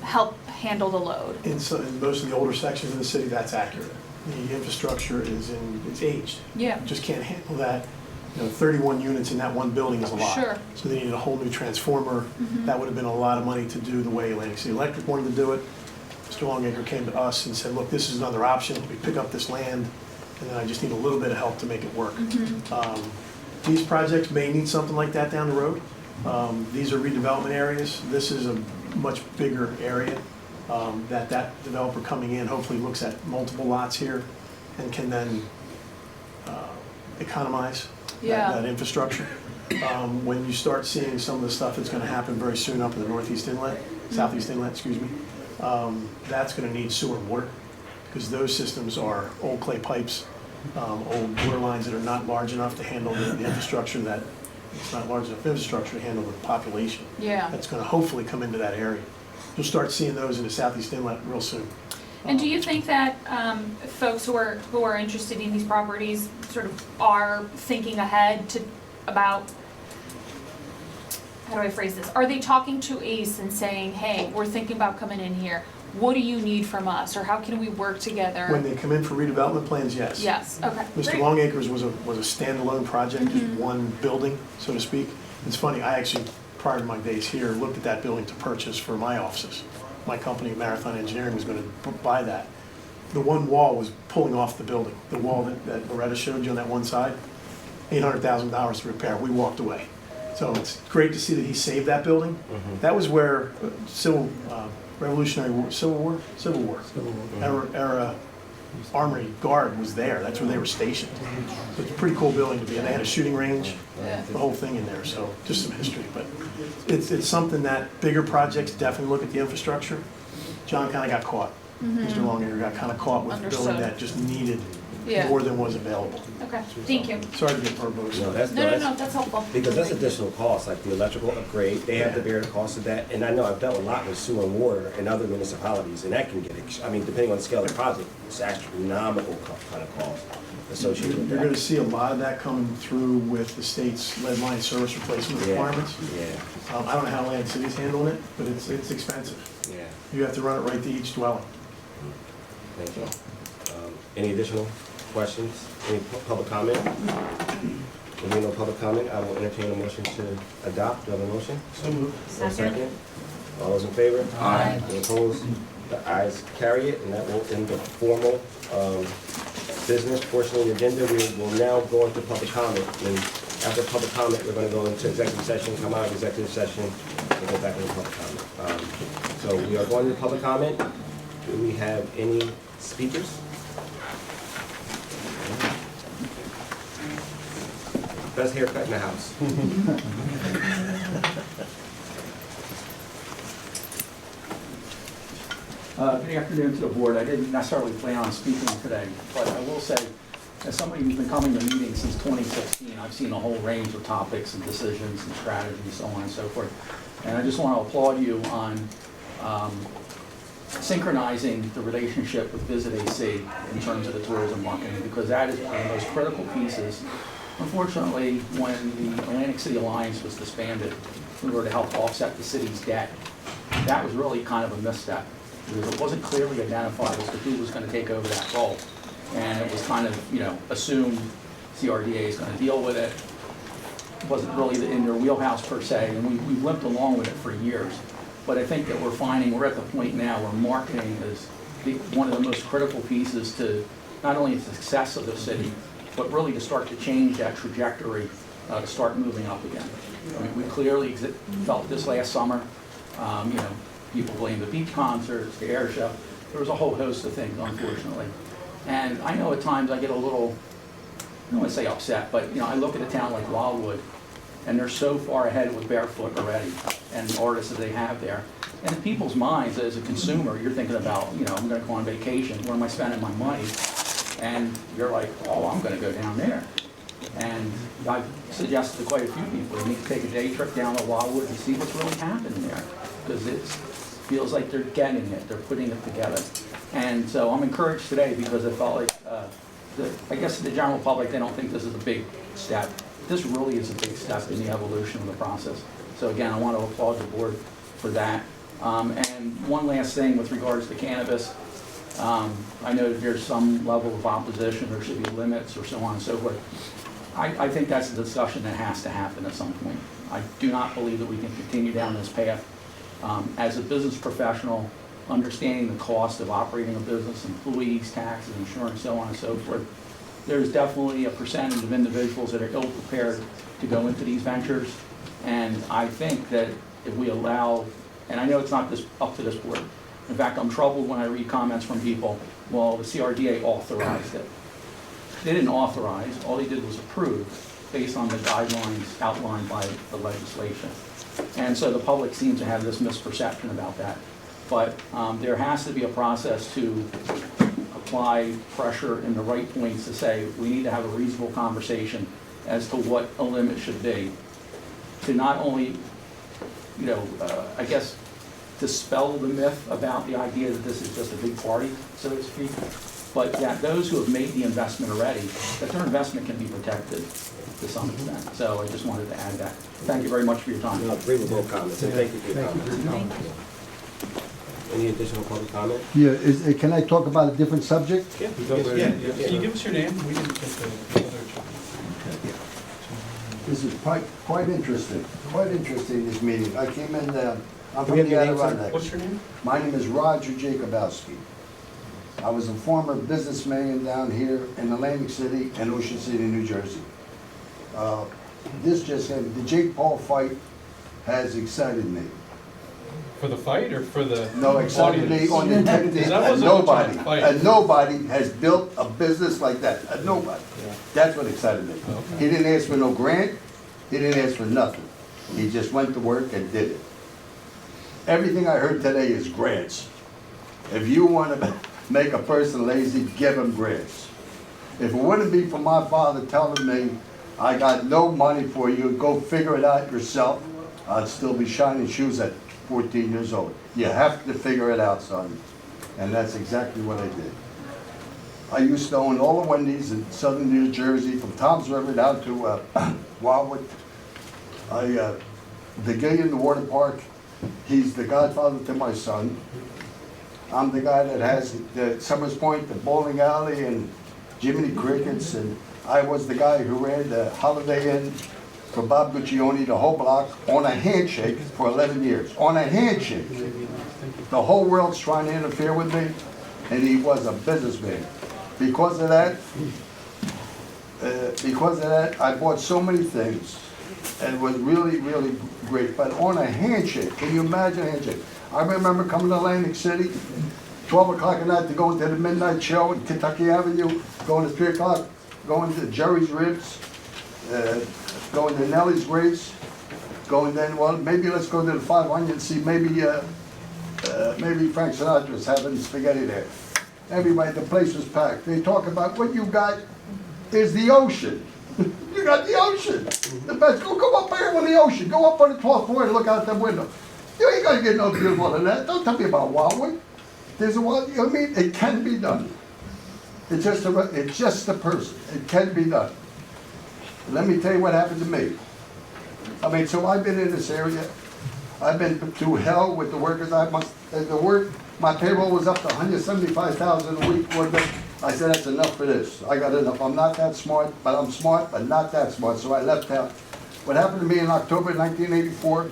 S21: help handle the load?
S5: In most of the older sections of the city, that's accurate. The infrastructure it's aged.
S21: Yeah.
S5: Just can't handle that. 31 units in that one building is a lot.
S21: Sure.
S5: So they needed a whole new transformer.
S21: Mm-hmm.
S5: That would have been a lot of money to do the way Atlantic City Electric wanted to do it. Mr. Longacre came to us and said, look, this is another option. We pick up this land, and then I just need a little bit of help to make it work.
S21: Mm-hmm.
S5: These projects may need something like that down the road. These are redevelopment areas. This is a much bigger area that developer coming in hopefully looks at multiple lots here and can then economize that infrastructure. When you start seeing some of the stuff that's gonna happen very soon up in the northeast inlet, southeast inlet, excuse me, that's gonna need sewer and water, because those systems are old clay pipes, old water lines that are not large enough to handle the infrastructure that, it's not large enough infrastructure to handle the population.
S21: Yeah.
S5: That's gonna hopefully come into that area. You'll start seeing those in the southeast inlet real soon.
S21: And do you think that folks who are interested in these properties sort of are thinking ahead about, how do I phrase this? Are they talking to ACE and saying, hey, we're thinking about coming in here. What do you need from us? Or how can we work together?
S5: When they come in for redevelopment plans, yes.
S21: Yes, okay.
S5: Mr.
S21: Great.
S5: Longacres was a standalone project, just one building, so to speak. It's funny, I actually, prior to my days here, looked at that building to purchase for my offices. My company, Marathon Engineering, was gonna buy that. The one wall was pulling off the building. The wall that Loretta showed you on that one side, $800,000 to repair. We walked away. So it's great to see that he saved that building. That was where Revolutionary War, Civil War era Armory Guard was there. That's where they were stationed. So it's a pretty cool building to be in. They had a shooting range, the whole thing in there. So just some history, but it's something that bigger projects definitely look at the infrastructure. John kind of got caught. Mr. Longacre got kind of caught with a building that just needed more than was available.
S21: Okay, thank you.
S5: Sorry to get verbose.
S4: No,
S21: that's helpful.
S4: Because that's additional costs, like the electrical upgrade, they have to bear the cost of that. And I know I've dealt a lot with sewer and water in other municipalities, and that can get, depending on the scale of the project, it's astronomical kind of cost associated with that.
S5: You're gonna see a lot of that coming through with the state's lead line service replacement requirements.
S4: Yeah.
S5: I don't know how Atlantic City's handling it, but it's expensive.
S4: Yeah.
S5: You have to run it right to each dwelling.
S4: Thank you. Any additional questions? Any public comment? If there no public comment, I will entertain a motion to adopt. Do I have a motion?
S5: So moved.
S4: Second. All those in favor?
S5: Aye.
S4: Any opposed? The ayes carry it, and that will end the formal business portion of the agenda. We will now go into public comment. And after public comment, we're going to go into executive session, come out of executive session, and go back into public comment. So we are going to public comment. Do we have any speakers? Best haircut in the house.
S11: Good afternoon to the board. I didn't necessarily plan on speaking today, but I will say, as somebody who's been coming to meetings since 2016, I've seen a whole range of topics and decisions and strategies, so on and so forth. And I just want to applaud you on synchronizing the relationship with Visit AC in terms of the tourism marketing, because that is one of the most critical pieces. Unfortunately, when the Atlantic City Alliance was disbanded, in order to help offset the city's debt, that was really kind of a misstep, because it wasn't clearly identified as to who was going to take over that role. And it was kind of, assumed CRDA is going to deal with it. It wasn't really in their wheelhouse per se, and we've limped along with it for years. But I think that we're finding we're at the point now where marketing is one of the most critical pieces to not only the success of the city, but really to start to change that trajectory, to start moving up again. I mean, we clearly felt this last summer. People blame the beach concerts, the air show. There was a whole host of things, unfortunately. And I know at times I get a little, I don't want to say upset, but I look at a town like Wildwood, and they're so far ahead with Barefoot already, and the artists that they have there. And in people's minds, as a consumer, you're thinking about, I'm going to go on vacation. Where am I spending my money? And you're like, oh, I'm going to go down there. And I've suggested to quite a few people, they need to take a day trip down to Wildwood and see what's really happening there, because it feels like they're getting it, they're putting it together. And so I'm encouraged today because I felt like, I guess the general public, they don't think this is a big step. This really is a big step in the evolution of the process. So again, I want to applaud the board for that. And one last thing with regards to cannabis. I know that there's some level of opposition, there should be limits or so on and so forth. I think that's a discussion that has to happen at some point. I do not believe that we can continue down this path. As a business professional, understanding the cost of operating a business, employees, taxes, insurance, so on and so forth, there's definitely a percentage of individuals that are ill-prepared to go into these ventures. And I think that if we allow, and I know it's not up to this board. In fact, I'm troubled when I read comments from people, well, the CRDA authorized it. They didn't authorize, all they did was approve based on the guidelines outlined by the legislation. And so the public seems to have this misperception about that. But there has to be a process to apply pressure in the right points to say, we need to have a reasonable conversation as to what a limit should be. To not only, I guess, dispel the myth about the idea that this is just a big party, so to speak, but that those who have made the investment already, that their investment can be protected to some extent. So I just wanted to add that. Thank you very much for your time.
S4: I agree with both comments, and thank you for your comments. Any additional public comment?
S10: Yeah, can I talk about a different subject?
S9: Yeah. Can you give us your name? We didn't get the other.
S10: This is quite interesting, this meeting. I came in, I'm from
S9: We have
S10: the
S9: your name, sir?
S10: Adirondacks.
S9: What's your name?
S10: My name is Roger Jacobowski. I was a former businessman down here in Atlantic City and Ocean City, New Jersey. This just happened, the Jake Paul fight has excited me.
S9: For the fight or for the
S10: No, excited me on the integrity, and nobody has built a business like that, nobody. That's what excited me. He didn't ask for no grant, he didn't ask for nothing. He just went to work and did it. Everything I heard today is grants. If you want to make a person lazy, give him grants. If it wouldn't be for my father telling me, I got no money for you, go figure it out yourself, I'd still be shining shoes at 14 years old. You have to figure it out, son. And that's exactly what I did. I used to own all the Wendy's in southern New Jersey, from Tom's River down to Wildwood. The guy in the water park, he's the godfather to my son. I'm the guy that has the Summers Point, the bowling alley, and Jiminy Crickets, and I was the guy who ran the Holiday Inn for Bob Guccione, the whole block, on a handshake for 11 years. On a handshake. The whole world's trying to interfere with me, and he was a businessman. Because of that, I bought so many things, and it was really, really great. But on a handshake, can you imagine a handshake? I remember coming to Atlantic City, 12 o'clock at night to go into the midnight show at Kentucky Avenue, going to 3 o'clock, going to Jerry's Ribs, going to Nellie's Grace, going then, well, maybe let's go to the 500 and see maybe Frank Sinatra's having spaghetti there. Everybody, the place was packed. They talk about what you got is the ocean. You got the ocean. The best, go up there on the ocean. Go up on the 12th floor and look out that window. You ain't gonna get no beautiful than that. Don't tell me about Wildwood. There's a wild, I mean, it can be done. It's just the person. It can be done. Let me tell you what happened to me. I mean, so I've been in this area. I've been through hell with the workers. My payroll was up to $175,000 a week. I said, that's enough for this. I got enough. I'm not that smart, but I'm smart, but not that smart. So I left town. What happened to me in October 1984,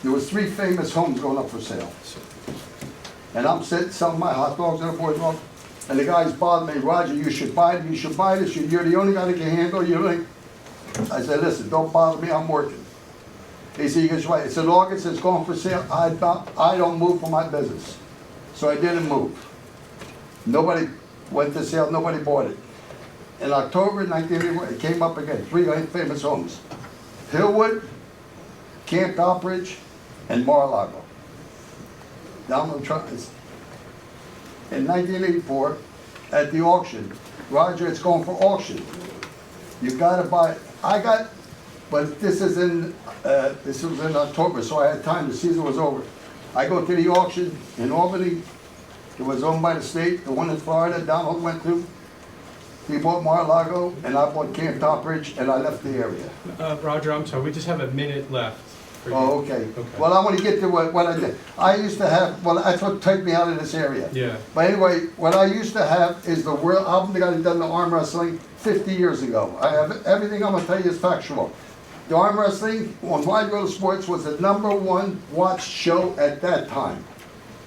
S10: there was 3 famous homes going up for sale. And I'm sitting selling my hot dogs in a boardwalk, and the guys bothered me, Roger, you should buy it, you should buy this, you're the only guy that can handle it. I said, listen, don't bother me, I'm working. He said, you right. It's in August, it's going for sale. I don't move for my business. So I didn't move. Nobody went to sale, nobody bought it. In October 1981, it came up again, 3 famous homes. Hillwood, Camp Copperidge, and Mar-a-Lago. Down the truck. In 1984, at the auction, Roger, it's going for auction. You gotta buy it. But this was in October, so I had time, the season was over. I go to the auction in Albany. It was owned by the state. The one in Florida, Donald went to. He bought Mar-a-Lago, and I bought Camp Topridge, and I left the area.
S9: Roger, I'm sorry, we just have a minute left.
S10: Oh, okay. Well, I want to get to what I did. I used to have, well, that's what took me out of this area.
S9: Yeah.
S10: But anyway, what I used to have is the world, I'm the guy that done the arm wrestling 50 years ago. I have, everything I'm going to tell you is factual. The arm wrestling on Wide World of Sports was the #1 watched show at that time.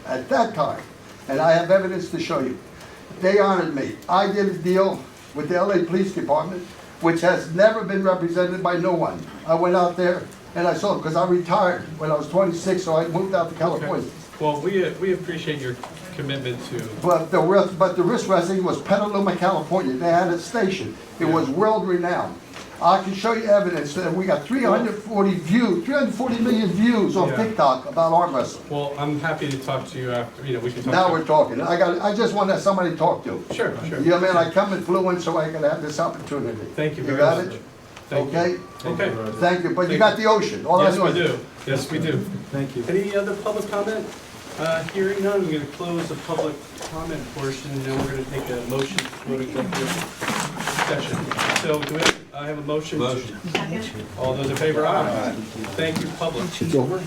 S10: At that time. And I have evidence to show you. They honored me. I did a deal with the LA Police Department which has never been represented by no one. I went out there and I saw it, because I retired when I was 26, so I moved out to California.
S9: Well, we appreciate your commitment to,
S10: But the risk wrestling was Petaluma, California. They had a station. It was world renowned. I can show you evidence that we got 340 million views on
S9: Yeah.
S10: TikTok about arm wrestling.
S9: well, I'm happy to talk to you after, we can talk.
S10: Now we're talking. I just want to have somebody to talk to.
S9: Sure, sure.
S10: You know what I mean? I come and flew in so I could have this opportunity.
S9: Thank you
S10: You
S9: very
S10: got
S9: much.
S10: it?
S9: Thank you.
S10: Okay?
S9: Okay.
S10: Thank you. But you got the ocean. All I
S9: Yes,
S10: know
S9: we
S10: is-
S9: do. Yes, we do.
S13: Thank you.
S9: Any other public comment? Hearing none, we're going to close the public comment portion, and then we're going to take a motion to go to executive session. So do I have a motion? Motion. All those in favor, aye. Thank you, public.
S10: It's over?